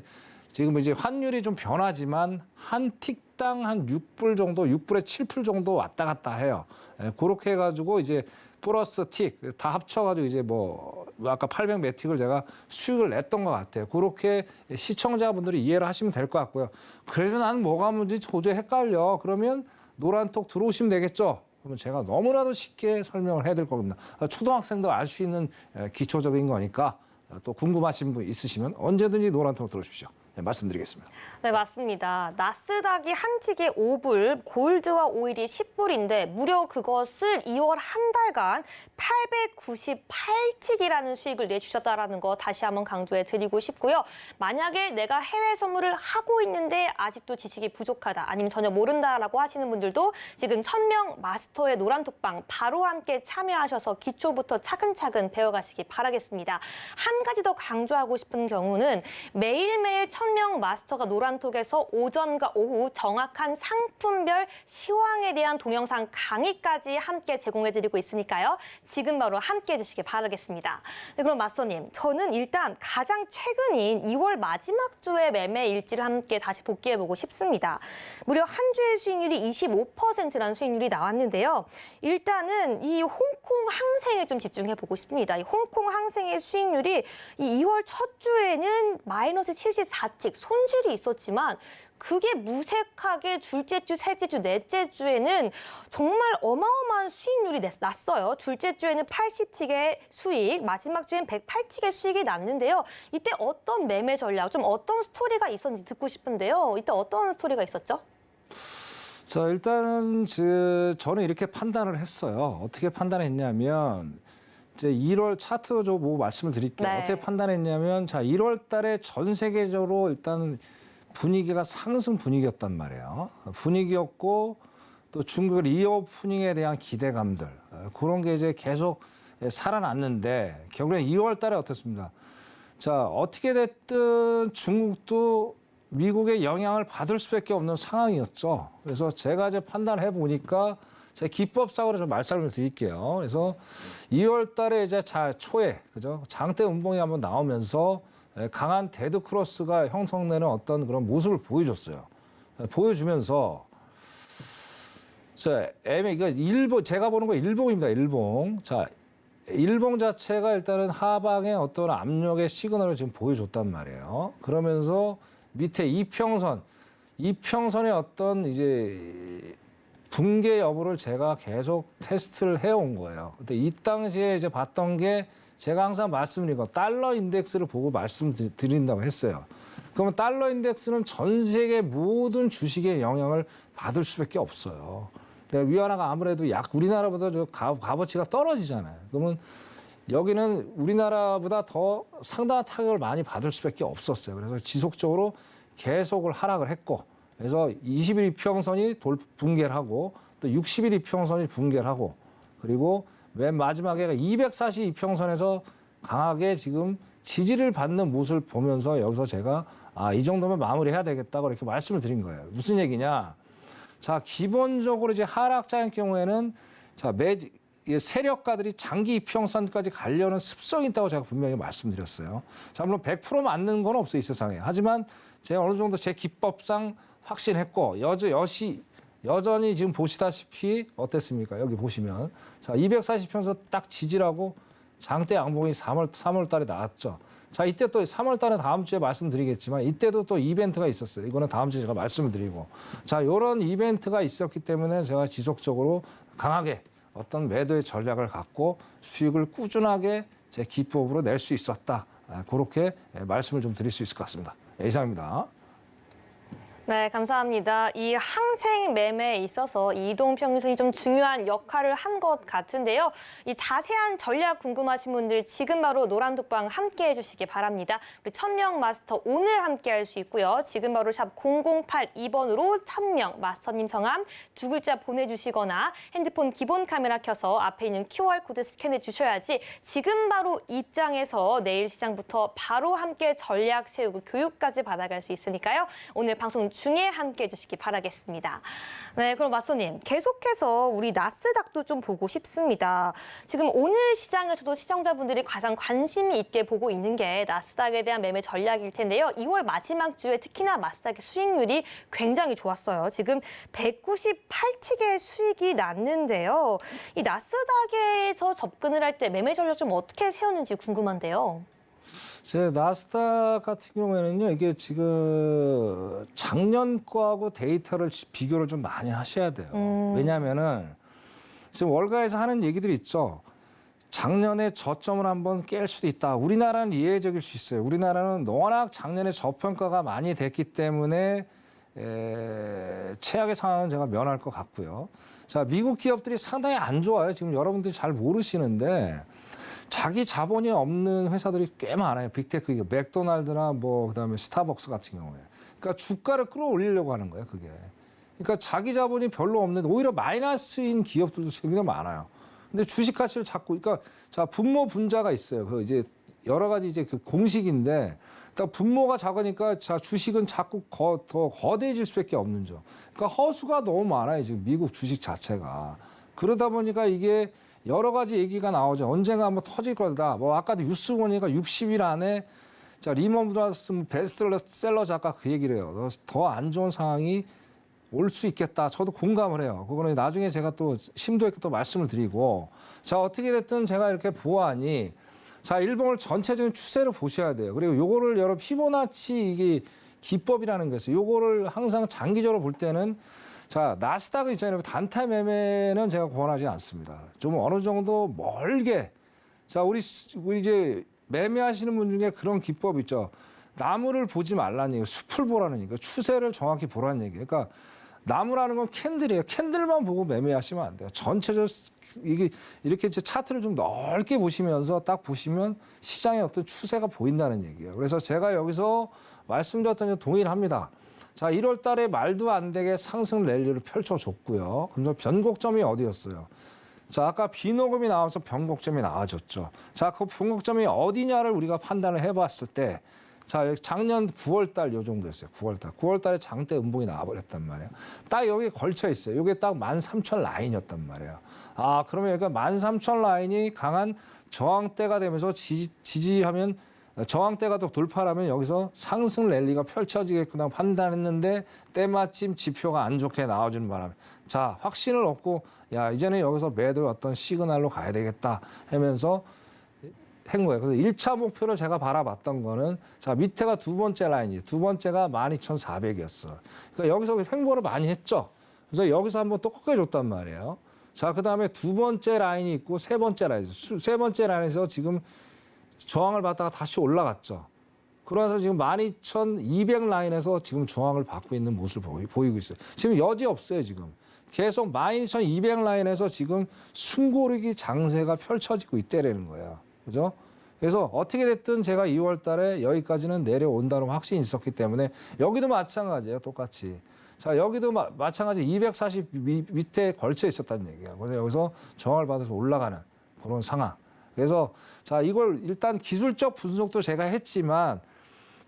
지금 이제 환율이 좀 변하지만 한 틱당 한 6불 정도, 6불에 7불 정도 왔다 갔다 해요. 예, 그렇게 해가지고 이제 플러스 틱 다 합쳐가지고 이제 뭐 아까 800 몇 틱을 제가 수익을 냈던 것 같아요. 그렇게 시청자분들이 이해를 하시면 될 것 같고요. 그래도 나는 뭐가 문제지 도저히 헷갈려. 그러면 노란톡 들어오시면 되겠죠. 그러면 제가 너무나도 쉽게 설명을 해드릴 겁니다. 초등학생도 알 수 있는 기초적인 거니까 또 궁금하신 분 있으시면 언제든지 노란톡 들어오십시오. 말씀드리겠습니다. 네, 맞습니다. 나스닥이 한 틱에 5불, 골드와 오일이 10불인데 무려 그것을 2월 한 달간 898틱이라는 수익을 내주셨다는 거 다시 한번 강조해 드리고 싶고요. 만약에 내가 해외 선물을 하고 있는데 아직도 지식이 부족하다, 아니면 전혀 모른다라고 하시는 분들도 지금 1000명 마스터의 노란톡방 바로 함께 참여하셔서 기초부터 차근차근 배워가시기 바라겠습니다. 한 가지 더 강조하고 싶은 경우는 매일매일 1000명 마스터가 노란톡에서 오전과 오후 정확한 상품별 시황에 대한 동영상 강의까지 함께 제공해드리고 있으니까요. 지금 바로 함께 해주시기 바라겠습니다. 네, 그럼 마스터님, 저는 일단 가장 최근인 2월 마지막 주의 매매 일지를 함께 다시 복귀해보고 싶습니다. 무려 한 주의 수익률이 25%라는 수익률이 나왔는데요. 일단은 이 홍콩 항생에 좀 집중해보고 싶습니다. 이 홍콩 항생의 수익률이 이 2월 첫 주에는 마이너스 74틱 손실이 있었지만 그게 무색하게 둘째 주, 셋째 주, 넷째 주에는 정말 어마어마한 수익률이 났어요. 둘째 주에는 80틱의 수익, 마지막 주엔 108틱의 수익이 났는데요. 이때 어떤 매매 전략, 좀 어떤 스토리가 있었는지 듣고 싶은데요. 이때 어떤 스토리가 있었죠? 자, 일단은 저는 이렇게 판단을 했어요. 어떻게 판단했냐면 이제 1월 차트 좀 뭐 말씀을 드릴게요. 네. 어떻게 판단했냐면 자, 1월 달에 전 세계적으로 일단 분위기가 상승 분위기였단 말이에요. 분위기였고 또 중국의 리오프닝에 대한 기대감들 그런 게 이제 계속 살아났는데 결국엔 2월 달에 어떻습니까? 자, 어떻게 됐든 중국도 미국의 영향을 받을 수밖에 없는 상황이었죠. 그래서 제가 이제 판단해 보니까 제 기법상으로 좀 말씀을 드릴게요. 그래서 2월 달에 이제 초에 그죠? 장대 음봉이 한번 나오면서 강한 데드 크로스가 형성되는 어떤 그런 모습을 보여줬어요. 보여주면서 자, 이거 일봉 제가 보는 거 일봉입니다. 일봉. 자, 일봉 자체가 일단은 하방의 어떤 압력의 시그널을 지금 보여줬단 말이에요. 그러면서 밑에 이평선의 어떤 이제 붕괴 여부를 제가 계속 테스트를 해온 거예요. 근데 이 당시에 이제 봤던 게 제가 항상 말씀드린 거 달러 인덱스를 보고 말씀드린다고 했어요. 그러면 달러 인덱스는 전 세계 모든 주식에 영향을 받을 수밖에 없어요. 위안화가 아무래도 우리나라보다 값어치가 떨어지잖아요. 그러면 여기는 우리나라보다 더 상당한 타격을 많이 받을 수밖에 없었어요. 그래서 지속적으로 계속을 하락을 했고, 그래서 20일 이평선이 붕괴를 하고, 또 60일 이평선이 붕괴를 하고, 그리고 맨 마지막에 240 이평선에서 강하게 지금 지지를 받는 모습을 보면서 여기서 제가 이 정도면 마무리해야 되겠다고 이렇게 말씀을 드린 거예요. 무슨 얘기냐? 자, 기본적으로 이제 하락장의 경우에는 자, 세력가들이 장기 이평선까지 가려는 습성이 있다고 제가 분명히 말씀드렸어요. 자, 물론 100% 맞는 건 없어요, 이 세상에. 하지만 제가 어느 정도 제 기법상 확신했고, 여전히 지금 보시다시피 어땠습니까? 여기 보시면. 자, 240평선 딱 지지라고 장대 양봉이 3월 달에 나왔죠. 자, 이때 또 3월 달에 다음 주에 말씀드리겠지만 이때도 또 이벤트가 있었어요. 이거는 다음 주에 제가 말씀을 드리고. 자, 이런 이벤트가 있었기 때문에 제가 지속적으로 강하게 어떤 매도의 전략을 갖고 수익을 꾸준하게 제 기법으로 낼 수 있었다. 그렇게 말씀을 좀 드릴 수 있을 것 같습니다. 이상입니다. 네, 감사합니다. 이 항생 매매에 있어서 이동평균선이 좀 중요한 역할을 한 것 같은데요. 이 자세한 전략 궁금하신 분들 지금 바로 노란독방 함께 해주시기 바랍니다. 우리 1000명 마스터 오늘 함께 할 수 있고요. 지금 바로 샵 0082번으로 1000명 마스터님 성함 두 글자 보내주시거나 핸드폰 기본 카메라 켜서 앞에 있는 QR코드 스캔해 주셔야지 지금 바로 입장해서 내일 시장부터 바로 함께 전략 세우고 교육까지 받아갈 수 있으니까요. 오늘 방송 중에 함께 해주시기 바라겠습니다. 네, 그럼 마스터님 계속해서 우리 나스닥도 좀 보고 싶습니다. 지금 오늘 시장에서도 시청자분들이 가장 관심이 있게 보고 있는 게 나스닥에 대한 매매 전략일 텐데요. 2월 마지막 주에 특히나 나스닥의 수익률이 굉장히 좋았어요. 지금 198틱의 수익이 났는데요. 이 나스닥에서 접근을 할 때 매매 전략 좀 어떻게 세웠는지 궁금한데요. 제 나스닥 같은 경우에는요, 이게 지금 작년 거하고 데이터를 비교를 좀 많이 하셔야 돼요. 왜냐하면은 지금 월가에서 하는 얘기들이 있죠. 작년에 저점을 한번 깰 수도 있다. 우리나라는 이해적일 수 있어요. 우리나라는 워낙 작년에 저평가가 많이 됐기 때문에 최악의 상황은 제가 면할 것 같고요. 자, 미국 기업들이 상당히 안 좋아요. 지금 여러분들이 잘 모르시는데 자기 자본이 없는 회사들이 꽤 많아요. 빅테크 기업, 맥도날드나 뭐 그다음에 스타벅스 같은 경우에. 그러니까 주가를 끌어올리려고 하는 거예요, 그게. 그러니까 자기 자본이 별로 없는 오히려 마이너스인 기업들도 굉장히 많아요. 근데 주식 가치를 자꾸, 그러니까 자 분모 분자가 있어요. 그 이제 여러 가지 이제 그 공식인데, 그러니까 분모가 작으니까 자 주식은 자꾸 더 거대해질 수밖에 없는 점. 그러니까 허수가 너무 많아요 지금 미국 주식 자체가. 그러다 보니까 이게 여러 가지 얘기가 나오죠. 언젠가 한번 터질 거다. 뭐 아까도 뉴스 보니까 60일 안에 자 리먼 브라더스 베스트셀러 작가 그 얘기를 해요. 더 안 좋은 상황이 올 수 있겠다. 저도 공감을 해요. 그거는 나중에 제가 또 심도 있게 또 말씀을 드리고. 자, 어떻게 됐든 제가 이렇게 보아하니 자, 일본을 전체적인 추세를 보셔야 돼요. 그리고 요거를 여러분 피보나치 이게 기법이라는 게 있어요. 요거를 항상 장기적으로 볼 때는 자, 나스닥은 있잖아요. 단타 매매는 제가 권하지 않습니다. 좀 어느 정도 멀게 자, 우리 이제 매매하시는 분 중에 그런 기법 있죠. 나무를 보지 말라는 얘기예요. 숲을 보라는 얘기예요. 추세를 정확히 보라는 얘기예요. 그러니까 나무라는 건 캔들이에요. 캔들만 보고 매매하시면 안 돼요. 전체적으로 이게 이렇게 이제 차트를 좀 넓게 보시면서 딱 보시면 시장의 어떤 추세가 보인다는 얘기예요. 그래서 제가 여기서 말씀드렸던 점 동일합니다. 자, 1월 달에 말도 안 되게 상승 랠리를 펼쳐줬고요. 그럼 변곡점이 어디였어요? 자, 아까 비노금이 나와서 변곡점이 나와줬죠. 자, 그 변곡점이 어디냐를 우리가 판단을 해봤을 때 자, 작년 9월 달 요 정도였어요. 9월 달. 9월 달에 장대 음봉이 나와버렸단 말이에요. 딱 여기 걸쳐 있어요. 이게 딱 13,000 라인이었단 말이에요. 아, 그러면 그러니까 13,000 라인이 강한 저항대가 되면서 지지하면 저항대가 또 돌파하면 여기서 상승 랠리가 펼쳐지겠구나 판단했는데 때마침 지표가 안 좋게 나와주는 바람에 자, 확신을 얻고 야, 이제는 여기서 매도의 어떤 시그널로 가야 되겠다 하면서 한 거예요. 그래서 1차 목표로 제가 바라봤던 거는 자, 밑에가 두 번째 라인이에요. 두 번째가 12,400이었어. 그러니까 여기서 횡보를 많이 했죠. 그래서 여기서 한번 또 꺾여줬단 말이에요. 자, 그다음에 두 번째 라인이 있고 세 번째 라인. 세 번째 라인에서 지금 저항을 받다가 다시 올라갔죠. 그래서 지금 12,200 라인에서 지금 저항을 받고 있는 모습을 보이고 있어요. 지금 여지 없어요, 지금. 계속 12,200 라인에서 지금 숨고르기 장세가 펼쳐지고 있다라는 거예요. 그죠? 그래서 어떻게 됐든 제가 2월 달에 여기까지는 내려온다는 확신이 있었기 때문에 여기도 마찬가지예요. 똑같이. 자, 여기도 마찬가지 240 밑에 걸쳐 있었다는 얘기예요. 그래서 여기서 저항을 받아서 올라가는 그런 상황. 그래서 자, 이걸 일단 기술적 분석도 제가 했지만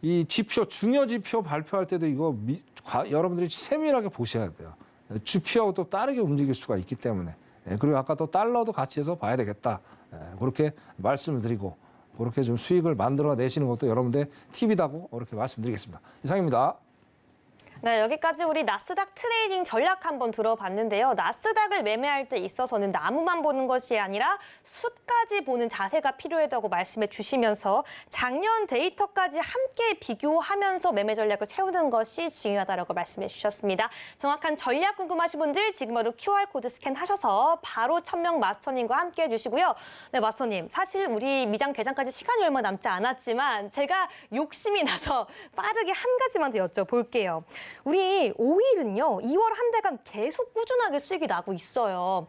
이 지표, 중요 지표 발표할 때도 이거 여러분들이 세밀하게 보셔야 돼요. 지표하고 또 다르게 움직일 수가 있기 때문에. 그리고 아까 또 달러도 같이 해서 봐야 되겠다. 그렇게 말씀을 드리고 그렇게 좀 수익을 만들어내시는 것도 여러분들 팁이라고 그렇게 말씀드리겠습니다. 이상입니다. 네, 여기까지 우리 나스닥 트레이딩 전략 한번 들어봤는데요. 나스닥을 매매할 때 있어서는 나무만 보는 것이 아니라 숫까지 보는 자세가 필요하다고 말씀해 주시면서 작년 데이터까지 함께 비교하면서 매매 전략을 세우는 것이 중요하다고 말씀해 주셨습니다. 정확한 전략 궁금하신 분들 지금 바로 QR코드 스캔하셔서 바로 1000명 마스터님과 함께 해주시고요. 네, 마스터님. 사실 우리 미장 개장까지 시간이 얼마 남지 않았지만 제가 욕심이 나서 빠르게 한 가지만 더 여쭤볼게요. 우리 오일은요, 2월 한 달간 계속 꾸준하게 수익이 나고 있어요.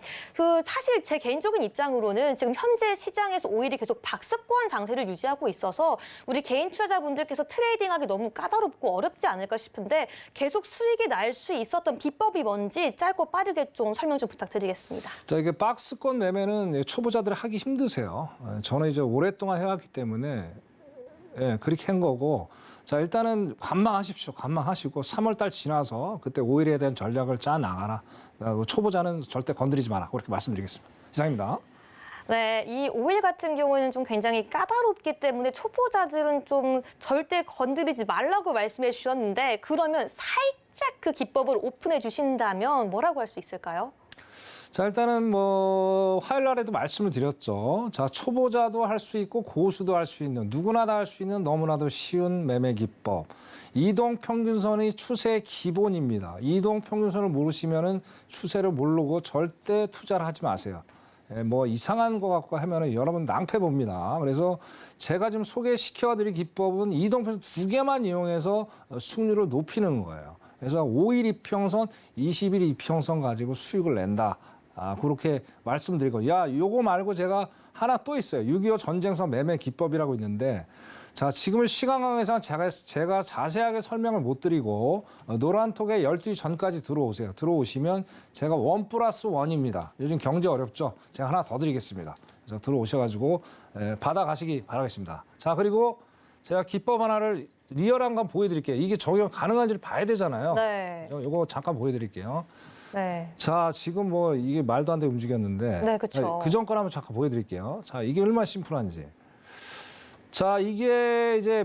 사실 제 개인적인 입장으로는 지금 현재 시장에서 오일이 계속 박스권 장세를 유지하고 있어서 우리 개인 투자자분들께서 트레이딩하기 너무 까다롭고 어렵지 않을까 싶은데 계속 수익이 날 수 있었던 비법이 뭔지 짧고 빠르게 좀 설명 좀 부탁드리겠습니다. 자, 이게 박스권 매매는 초보자들이 하기 힘드세요. 저는 이제 오랫동안 해왔기 때문에 그렇게 한 거고. 자, 일단은 관망하십시오. 관망하시고 3월 달 지나서 그때 오일에 대한 전략을 짜 나가라. 초보자는 절대 건드리지 마라. 그렇게 말씀드리겠습니다. 이상입니다. 네, 이 오일 같은 경우는 좀 굉장히 까다롭기 때문에 초보자들은 좀 절대 건드리지 말라고 말씀해 주셨는데 그러면 살짝 그 기법을 오픈해 주신다면 뭐라고 할 수 있을까요? 자, 일단은 뭐 화요일 날에도 말씀을 드렸죠. 자, 초보자도 할 수 있고 고수도 할 수 있는 누구나 다 할 수 있는 너무나도 쉬운 매매 기법. 이동 평균선이 추세의 기본입니다. 이동 평균선을 모르시면은 추세를 모르고 절대 투자를 하지 마세요. 뭐 이상한 거 갖고 하면은 여러분 낭패 봅니다. 그래서 제가 지금 소개시켜드릴 기법은 이동평선 2개만 이용해서 수익률을 높이는 거예요. 그래서 5일 이평선, 20일 이평선 가지고 수익을 낸다. 그렇게 말씀드리고, 요거 말고 제가 하나 또 있어요. 6.25 전쟁성 매매 기법이라고 있는데, 자, 지금은 시간 관계상 제가 자세하게 설명을 못 드리고, 노란톡에 12시 전까지 들어오세요. 들어오시면 제가 1+1입니다. 요즘 경제 어렵죠? 제가 하나 더 드리겠습니다. 그래서 들어오셔가지고, 받아가시기 바라겠습니다. 자, 그리고 제가 기법 하나를 리얼한 건 보여드릴게요. 이게 적용 가능한지를 봐야 되잖아요. 네. 요거 잠깐 보여드릴게요. 네. 자, 지금 뭐 이게 말도 안 되게 움직였는데. 네, 그쵸. 그 전 걸 한번 잠깐 보여드릴게요. 자, 이게 얼마나 심플한지. 자, 이게 이제,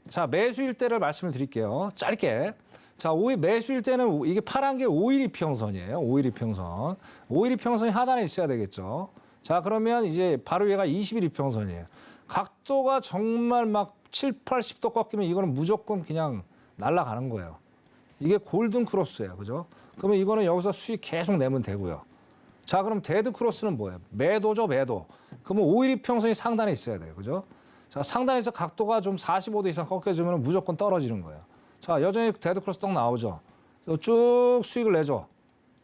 자, 매수일 때를 말씀을 드릴게요. 짧게. 자, 매수일 때는 이게 파란 게 5일 이평선이에요. 5일 이평선. 5일 이평선이 하단에 있어야 되겠죠. 자, 그러면 이제 바로 얘가 20일 이평선이에요. 각도가 정말 막 7, 80도 꺾이면 이거는 무조건 그냥 날아가는 거예요. 이게 골든 크로스예요. 그죠? 그러면 이거는 여기서 수익 계속 내면 되고요. 자, 그럼 데드 크로스는 뭐예요? 매도죠, 매도. 그러면 5일 이평선이 상단에 있어야 돼요. 그죠? 자, 상단에서 각도가 좀 45도 이상 꺾여지면 무조건 떨어지는 거예요. 자, 여전히 데드 크로스 딱 나오죠. 그래서 쭉 수익을 내죠.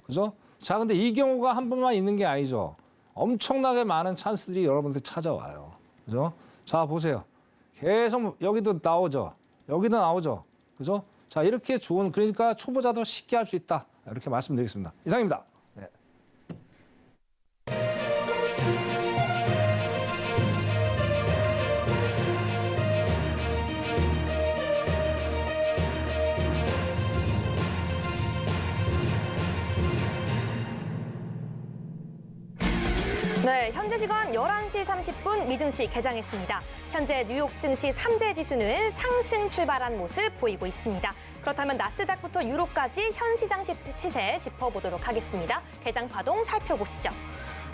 그죠? 자, 근데 이 경우가 한 번만 있는 게 아니죠. 엄청나게 많은 찬스들이 여러분들 찾아와요. 그죠? 자, 보세요. 계속 여기도 나오죠. 여기도 나오죠. 그죠? 자, 이렇게 그러니까 초보자도 쉽게 할 수 있다. 이렇게 말씀드리겠습니다. 이상입니다. 네. 네, 현재 시간 11시 30분 미증시 개장했습니다. 현재 뉴욕 증시 3대 지수는 상승 출발한 모습 보이고 있습니다. 그렇다면 나스닥부터 유로까지 현 시장 시세 짚어보도록 하겠습니다. 개장 파동 살펴보시죠.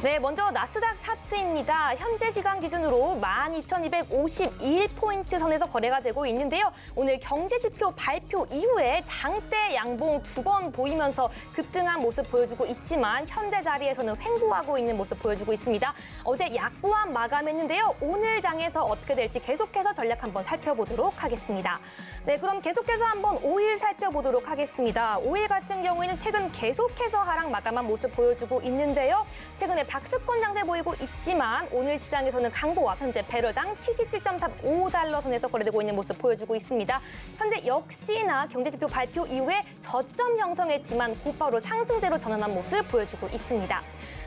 네, 먼저 나스닥 차트입니다. 현재 시간 기준으로 12,251포인트 선에서 거래가 되고 있는데요. 오늘 경제지표 발표 이후에 장대 양봉 2번 보이면서 급등한 모습 보여주고 있지만 현재 자리에서는 횡보하고 있는 모습 보여주고 있습니다. 어제 약보합 마감했는데요. 오늘 장에서 어떻게 될지 계속해서 전략 한번 살펴보도록 하겠습니다. 네, 그럼 계속해서 한번 5일 살펴보도록 하겠습니다. 5일 같은 경우에는 최근 계속해서 하락 마감한 모습 보여주고 있는데요. 최근에 박스권 장세 보이고 있지만 오늘 시장에서는 강보합 현재 배럴당 77.35달러 선에서 거래되고 있는 모습 보여주고 있습니다. 현재 역시나 경제지표 발표 이후에 저점 형성했지만 곧바로 상승세로 전환한 모습 보여주고 있습니다.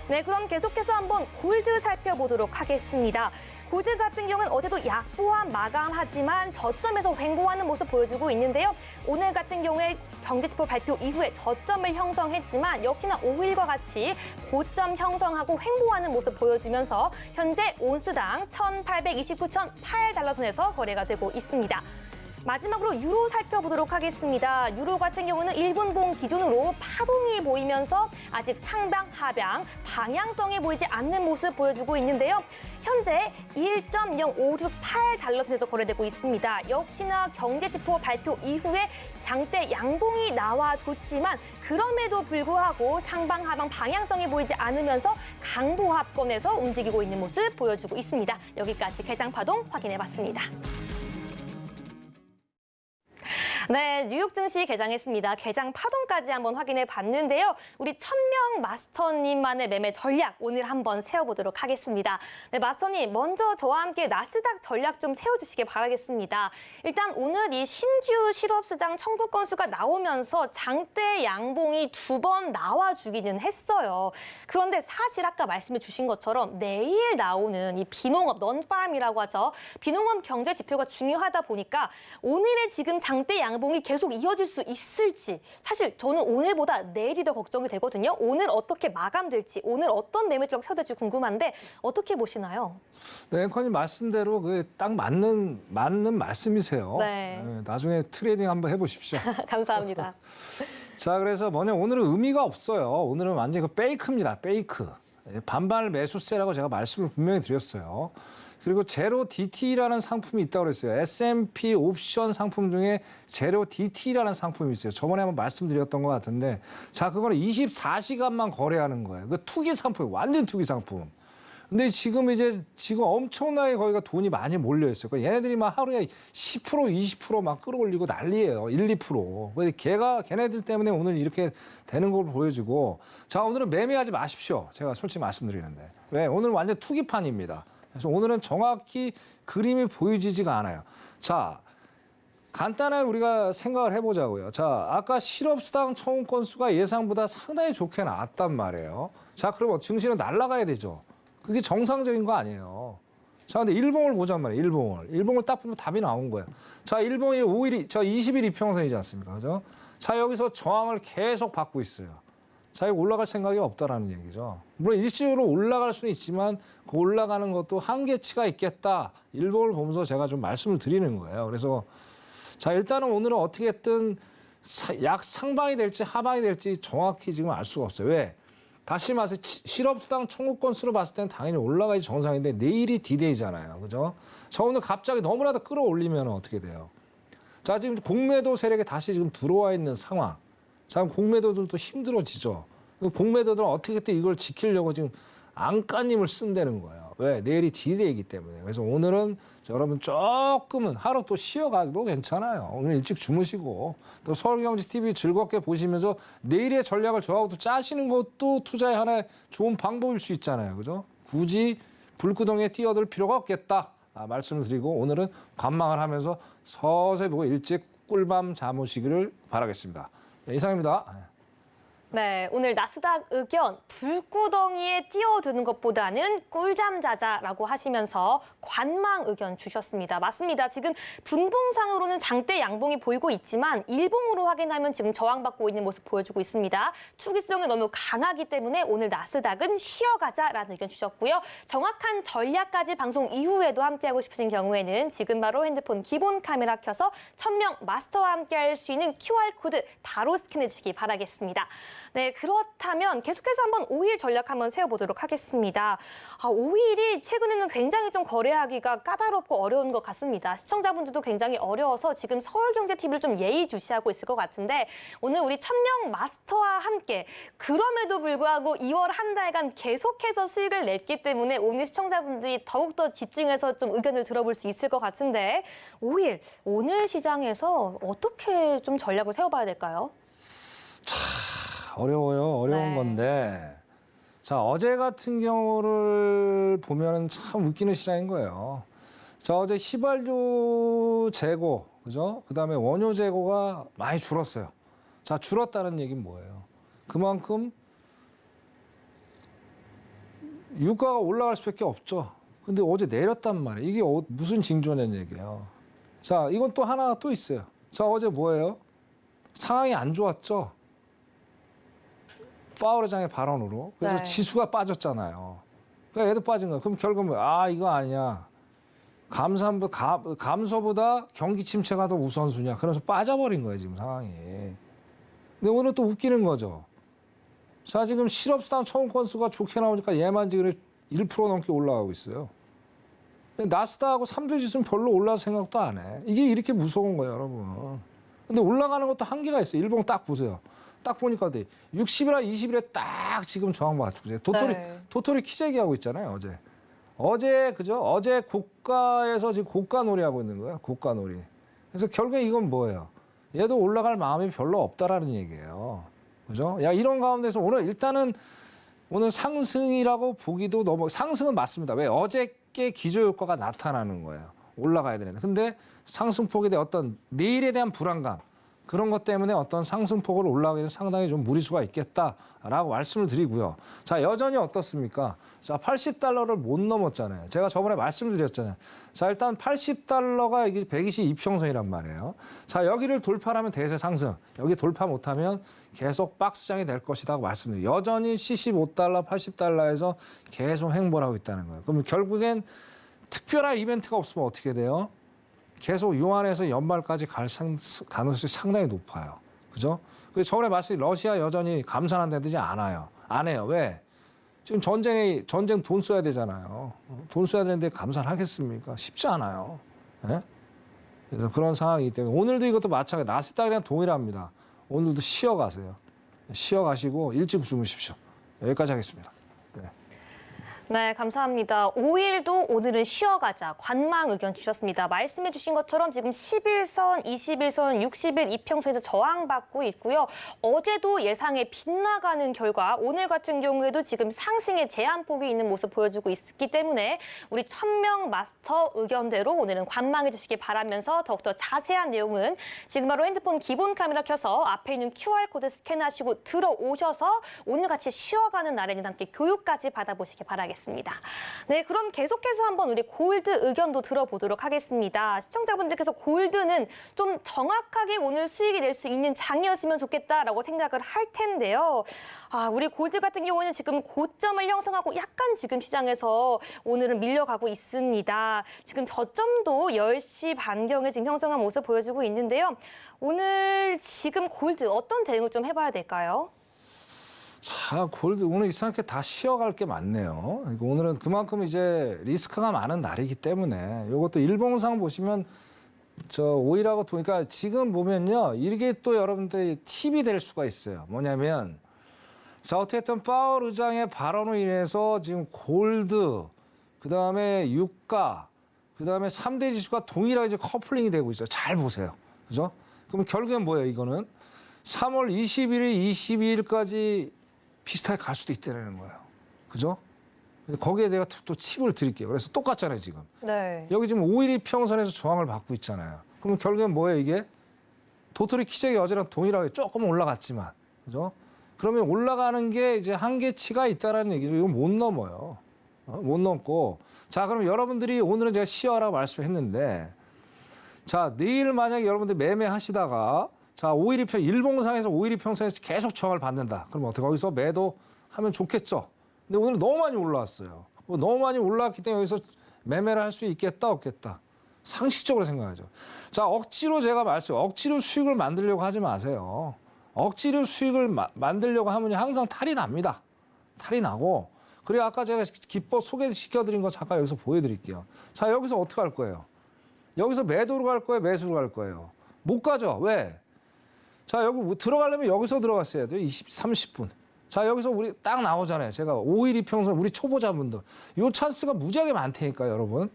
네, 그럼 계속해서 한번 골드 살펴보도록 하겠습니다. 골드 같은 경우는 어제도 약보합 마감하지만 저점에서 횡보하는 모습 보여주고 있는데요. 오늘 같은 경우에 경제지표 발표 이후에 저점을 형성했지만 역시나 5일과 같이 고점 형성하고 횡보하는 모습 보여주면서 현재 온스당 1,829.8달러 선에서 거래가 되고 있습니다. 마지막으로 유로 살펴보도록 하겠습니다. 유로 같은 경우는 1분봉 기준으로 파동이 보이면서 아직 상방, 하방, 방향성이 보이지 않는 모습 보여주고 있는데요. 현재 1.0568달러 선에서 거래되고 있습니다. 역시나 경제지표 발표 이후에 장대 양봉이 나와줬지만 그럼에도 불구하고 상방, 하방 방향성이 보이지 않으면서 강보합권에서 움직이고 있는 모습 보여주고 있습니다. 여기까지 개장 파동 확인해봤습니다. 네, 뉴욕 증시 개장했습니다. 개장 파동까지 한번 확인해 봤는데요. 우리 1000명 마스터님만의 매매 전략 오늘 한번 세워보도록 하겠습니다. 네, 마스터님 먼저 저와 함께 나스닥 전략 좀 세워주시길 바라겠습니다. 일단 오늘 이 신규 실업수당 청구 건수가 나오면서 장대 양봉이 2번 나와주기는 했어요. 그런데 사실 아까 말씀해 주신 것처럼 내일 나오는 이 비농업, 넌팜이라고 하죠. 비농업 경제 지표가 중요하다 보니까 오늘의 지금 장대 양봉이 계속 이어질 수 있을지 사실 저는 오늘보다 내일이 더 걱정이 되거든요. 오늘 어떻게 마감될지, 오늘 어떤 매매 전략 세워질지 궁금한데 어떻게 보시나요? 네, 앵커님 말씀대로 딱 맞는 말씀이세요. 네. 나중에 트레이딩 한번 해보십시오. 감사합니다. 자, 그래서 오늘은 의미가 없어요. 오늘은 완전히 페이크입니다. 페이크. 반발 매수세라고 제가 말씀을 분명히 드렸어요. 그리고 제로 DT라는 상품이 있다고 그랬어요. S&P 옵션 상품 중에 제로 DT라는 상품이 있어요. 저번에 한번 말씀드렸던 것 같은데, 자, 그거는 24시간만 거래하는 거예요. 그 투기 상품, 완전 투기 상품. 근데 지금 엄청나게 거기가 돈이 많이 몰려 있어요. 그러니까 얘네들이 막 하루에 10%, 20% 막 끌어올리고 난리예요. 1, 2%. 그래서 걔네들 때문에 오늘 이렇게 되는 걸 보여주고, 자, 오늘은 매매하지 마십시오. 제가 솔직히 말씀드리는데. 왜? 오늘 완전 투기판입니다. 그래서 오늘은 정확히 그림이 보여지지가 않아요. 자, 간단하게 우리가 생각을 해보자고요. 자, 아까 실업수당 청구 건수가 예상보다 상당히 좋게 나왔단 말이에요. 자, 그러면 증시는 날아가야 되죠. 그게 정상적인 거 아니에요. 자, 근데 일봉을 보잔 말이에요. 일봉을 딱 보면 답이 나온 거예요. 자, 일봉이 20일 이평선이지 않습니까? 그죠? 자, 여기서 저항을 계속 받고 있어요. 자, 이거 올라갈 생각이 없다라는 얘기죠. 물론 일시적으로 올라갈 수는 있지만 그 올라가는 것도 한계치가 있겠다. 일봉을 보면서 제가 좀 말씀을 드리는 거예요. 그래서 자, 일단은 오늘은 어떻게 했든 약 상방이 될지 하방이 될지 정확히 지금 알 수가 없어요. 왜? 다시 말해서 실업수당 청구 건수로 봤을 때는 당연히 올라가야지 정상인데 내일이 D-Day잖아요. 그죠? 자, 오늘 갑자기 너무나도 끌어올리면 어떻게 돼요? 자, 지금 공매도 세력이 다시 지금 들어와 있는 상황. 자, 공매도들도 힘들어지죠. 공매도들은 어떻게든 이걸 지키려고 지금 안간힘을 쓴다는 거예요. 왜? 내일이 D-Day이기 때문에. 그래서 오늘은 여러분 조금은 하루 또 쉬어가도 괜찮아요. 오늘 일찍 주무시고 또 서울경제TV 즐겁게 보시면서 내일의 전략을 저하고 또 짜시는 것도 투자의 하나의 좋은 방법일 수 있잖아요. 그죠? 굳이 불구덩이에 뛰어들 필요가 없겠다. 말씀을 드리고 오늘은 관망을 하면서 서서히 보고 일찍 꿀밤 잠으시기를 바라겠습니다. 네, 이상입니다. 네, 오늘 나스닥 의견 불구덩이에 뛰어드는 것보다는 꿀잠 자자라고 하시면서 관망 의견 주셨습니다. 맞습니다. 지금 분봉상으로는 장대 양봉이 보이고 있지만 일봉으로 확인하면 지금 저항받고 있는 모습 보여주고 있습니다. 투기성이 너무 강하기 때문에 오늘 나스닥은 쉬어가자라는 의견 주셨고요. 정확한 전략까지 방송 이후에도 함께하고 싶으신 경우에는 지금 바로 핸드폰 기본 카메라 켜서 1000명 마스터와 함께할 수 있는 QR코드 바로 스캔해 주시기 바라겠습니다. 네, 그렇다면 계속해서 한번 5일 전략 한번 세워보도록 하겠습니다. 5일이 최근에는 굉장히 좀 거래하기가 까다롭고 어려운 것 같습니다. 시청자분들도 굉장히 어려워서 지금 서울경제TV를 좀 예의주시하고 있을 것 같은데 오늘 우리 1000명 마스터와 함께 그럼에도 불구하고 2월 한 달간 계속해서 수익을 냈기 때문에 오늘 시청자분들이 더욱더 집중해서 좀 의견을 들어볼 수 있을 것 같은데 5일, 오늘 시장에서 어떻게 좀 전략을 세워봐야 될까요? 어려워요. 어려운 네. 건데. 자, 어제 같은 경우를 보면 참 웃기는 시장인 거예요. 자, 어제 휘발유 재고, 그죠? 그 다음에 원유 재고가 많이 줄었어요. 자, 줄었다는 얘기는 뭐예요? 그만큼 유가가 올라갈 수밖에 없죠. 근데 어제 내렸단 말이에요. 이게 무슨 징조냐는 얘기예요. 자, 이건 또 하나가 또 있어요. 자, 어제 뭐예요? 상황이 안 좋았죠. 파월 의장의 발언으로. 그래서 네. 지수가 빠졌잖아요. 그러니까 얘도 빠진 거야. 그럼 결국은 이거 아니야. 감소보다 경기 침체가 더 우선순위야. 그래서 빠져버린 거예요, 지금 상황이. 근데 오늘 또 웃기는 거죠. 자, 지금 실업수당 청구 건수가 좋게 나오니까 얘만 지금 1% 넘게 올라가고 있어요. 근데 나스닥하고 3대 지수는 별로 올라갈 생각도 안 해. 이게 이렇게 무서운 거예요, 여러분. 근데 올라가는 것도 한계가 있어요. 일봉 딱 보세요. 딱 보니까 60일이나 20일에 딱 지금 저항 맞추고 도토리 키재기 하고 있잖아요. 어제 그죠? 어제 고가에서 지금 고가 놀이 하고 있는 거예요. 고가 놀이. 그래서 결국에 이건 뭐예요? 얘도 올라갈 마음이 별로 없다라는 얘기예요. 그죠? 야, 이런 가운데서 일단은 오늘 상승이라고 보기도 상승은 맞습니다. 왜? 어저께 기저효과가 나타나는 거예요. 올라가야 되는데. 근데 상승폭에 대한 어떤 내일에 대한 불안감, 그런 것 때문에 어떤 상승폭을 올라가기는 상당히 좀 무리수가 있겠다라고 말씀을 드리고요. 자, 여전히 어떻습니까? 자, $80를 못 넘었잖아요. 제가 저번에 말씀드렸잖아요. 자, 일단 $80가 이게 122평선이란 말이에요. 자, 여기를 돌파하면 대세 상승. 여기 돌파 못하면 계속 박스장이 될 것이라고 말씀드려요. 여전히 $75, $80에서 계속 행보를 하고 있다는 거예요. 그럼 결국엔 특별한 이벤트가 없으면 어떻게 돼요? 계속 요 안에서 연말까지 갈 가능성이 상당히 높아요. 그죠? 그래서 저번에 말씀드린 러시아 여전히 감산한다든지 않아요. 안 해요. 왜? 지금 전쟁 돈 써야 되잖아요. 돈 써야 되는데 감산하겠습니까? 쉽지 않아요. 네? 그래서 그런 상황이기 때문에 오늘도 이것도 마찬가지. 나스닥이랑 동일합니다. 오늘도 쉬어가세요. 쉬어가시고 일찍 주무십시오. 여기까지 하겠습니다. 네. 네, 감사합니다. 5일도 오늘은 쉬어가자 관망 의견 주셨습니다. 말씀해 주신 것처럼 지금 11선, 21선, 60일 이평선에서 저항받고 있고요. 어제도 예상에 빗나가는 결과 오늘 같은 경우에도 지금 상승의 제한폭이 있는 모습 보여주고 있기 때문에 우리 천명 마스터 의견대로 오늘은 관망해 주시기 바라면서 더욱더 자세한 내용은 지금 바로 핸드폰 기본 카메라 켜서 앞에 있는 QR코드 스캔하시고 들어오셔서 오늘같이 쉬어가는 날에는 함께 교육까지 받아보시기 바라겠습니다. 네, 그럼 계속해서 한번 우리 골드 의견도 들어보도록 하겠습니다. 시청자분들께서 골드는 좀 정확하게 오늘 수익이 낼 수 있는 장이었으면 좋겠다라고 생각을 할 텐데요. 우리 골드 같은 경우는 지금 고점을 형성하고 약간 지금 시장에서 오늘은 밀려가고 있습니다. 지금 저점도 10시 반경에 지금 형성한 모습 보여주고 있는데요. 오늘 지금 골드 어떤 대응을 좀 해봐야 될까요? 자, 골드 오늘 이상하게 다 쉬어갈 게 많네요. 오늘은 그만큼 이제 리스크가 많은 날이기 때문에 이것도 일봉상 보시면 저 오일하고 그러니까 지금 보면요. 이게 또 여러분들이 팁이 될 수가 있어요. 뭐냐면 자, 어쨌든 파월 의장의 발언으로 인해서 지금 골드, 그다음에 유가, 그다음에 3대 지수가 동일하게 이제 커플링이 되고 있어요. 잘 보세요. 그죠? 그럼 결국엔 뭐예요, 이거는? 3월 21일, 22일까지 비슷하게 갈 수도 있다는 거예요. 그죠? 거기에 내가 또 팁을 드릴게요. 그래서 똑같잖아요, 지금. 네. 여기 지금 5일 이평선에서 저항을 받고 있잖아요. 그러면 결국엔 뭐예요, 이게? 도토리 키재기 어제랑 동일하게 조금 올라갔지만, 그죠? 그러면 올라가는 게 이제 한계치가 있다라는 얘기죠. 이거 못 넘어요. 못 넘고. 자, 그럼 여러분들이 오늘은 제가 쉬어라 말씀했는데, 자, 내일 만약에 여러분들 매매하시다가 자, 5일 이평, 일봉상에서 5일 이평선에서 계속 저항을 받는다. 그럼 어떻게 거기서 매도하면 좋겠죠. 근데 오늘 너무 많이 올라왔어요. 너무 많이 올라왔기 때문에 여기서 매매를 할 수 있겠다, 없겠다. 상식적으로 생각하죠. 자, 억지로 억지로 수익을 만들려고 하지 마세요. 억지로 수익을 만들려고 하면 항상 탈이 납니다. 탈이 나고. 그리고 아까 제가 기법 소개시켜드린 거 잠깐 여기서 보여드릴게요. 자, 여기서 어떻게 할 거예요? 여기서 매도로 갈 거예요? 매수로 갈 거예요? 못 가죠. 왜? 자, 여기 들어가려면 여기서 들어갔어야 돼요. 30분. 자, 여기서 우리 딱 나오잖아요. 제가 5일 이평선 우리 초보자분들. 요 찬스가 무지하게 많다니까요, 여러분.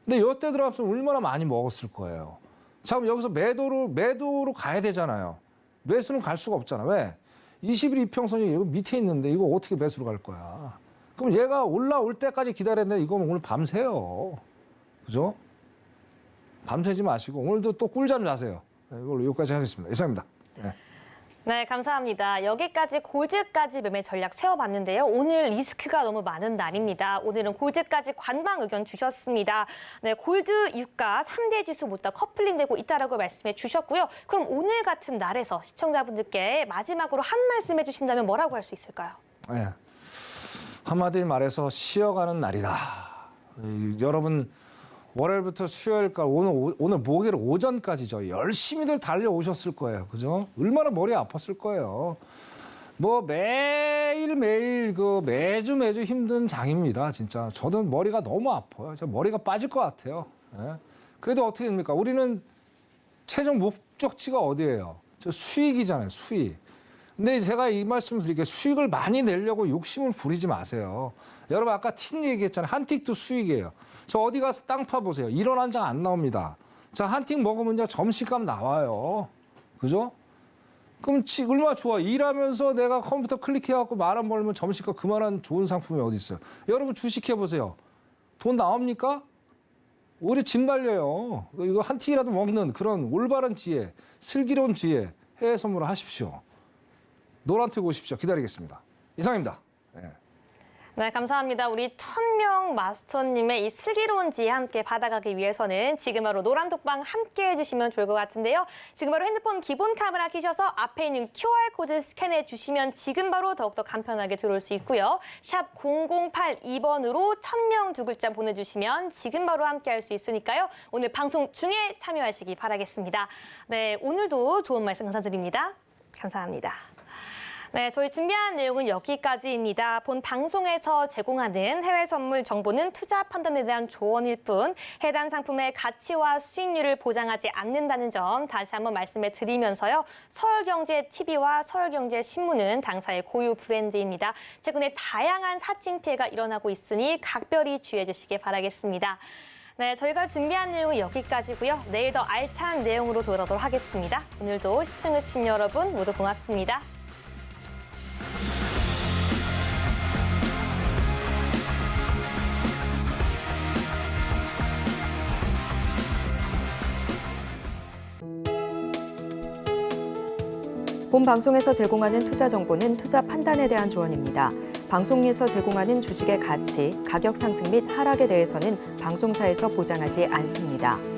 근데 이때 들어갔으면 얼마나 많이 먹었을 거예요. 자, 그럼 여기서 매도로 가야 되잖아요. 매수는 갈 수가 없잖아. 왜? 20일 이평선이 여기 밑에 있는데 이거 어떻게 매수로 갈 거야? 그럼 얘가 올라올 때까지 기다렸는데 이거는 오늘 밤새요. 그죠? 밤새지 마시고 오늘도 또 꿀잠 자세요. 이걸로 여기까지 하겠습니다. 이상입니다. 네. 네, 감사합니다. 여기까지 골드까지 매매 전략 세워봤는데요. 오늘 리스크가 너무 많은 날입니다. 오늘은 골드까지 관망 의견 주셨습니다. 네, 골드, 유가, 3대 지수 모두 다 커플링되고 있다라고 말씀해 주셨고요. 그럼 오늘 같은 날에서 시청자분들께 마지막으로 한 말씀 해주신다면 뭐라고 할 수 있을까요? 네. 한마디 말해서 쉬어가는 날이다. 여러분 월요일부터 수요일까지 오늘 목요일 오전까지죠. 열심히들 달려오셨을 거예요. 그죠? 얼마나 머리 아팠을 거예요. 뭐 매일매일 매주 힘든 장입니다. 진짜. 저도 머리가 너무 아파요. 저 머리가 빠질 것 같아요. 예? 그래도 어떻게 됩니까? 우리는 최종 목적지가 어디예요? 저 수익이잖아요. 수익. 근데 제가 이 말씀을 드릴게요. 수익을 많이 내려고 욕심을 부리지 마세요. 여러분 아까 틱 얘기했잖아요. 한 틱도 수익이에요. 저 어디 가서 땅 파보세요. 1원 한 장 안 나옵니다. 자, 한 틱 먹으면 이제 점심값 나와요. 그죠? 그럼 얼마나 좋아. 일하면서 내가 컴퓨터 클릭해갖고 10,000원 벌면 점심값 그만한 좋은 상품이 어디 있어요. 여러분 주식해보세요. 돈 나옵니까? 오히려 집 날려요. 이거 한 틱이라도 먹는 그런 올바른 지혜, 슬기로운 지혜 해외 선물을 하십시오. 노란틱 오십시오. 기다리겠습니다. 이상입니다. 네. 네, 감사합니다. 우리 천명 마스터님의 이 슬기로운 지혜 함께 받아가기 위해서는 지금 바로 노란톡방 함께 해주시면 좋을 것 같은데요. 지금 바로 핸드폰 기본 카메라 켜셔서 앞에 있는 QR코드 스캔해 주시면 지금 바로 더욱더 간편하게 들어올 수 있고요. 샵 0082번으로 천명 두 글자 보내주시면 지금 바로 함께 할 수 있으니까요. 오늘 방송 중에 참여하시기 바라겠습니다. 네, 오늘도 좋은 말씀 감사드립니다. 감사합니다. 네, 저희 준비한 내용은 여기까지입니다. 본 방송에서 제공하는 해외 선물 정보는 투자 판단에 대한 조언일 뿐 해당 상품의 가치와 수익률을 보장하지 않는다는 점 다시 한번 말씀해 드리면서요. 서울경제TV와 서울경제신문은 당사의 고유 브랜드입니다. 최근에 다양한 사칭 피해가 일어나고 있으니 각별히 주의해 주시기 바라겠습니다. 네, 저희가 준비한 내용은 여기까지고요. 내일 더 알찬 내용으로 돌아오도록 하겠습니다. 오늘도 시청해주신 여러분 모두 고맙습니다. 본 방송에서 제공하는 투자 정보는 투자 판단에 대한 조언입니다. 방송에서 제공하는 주식의 가치, 가격 상승 및 하락에 대해서는 방송사에서 보장하지 않습니다.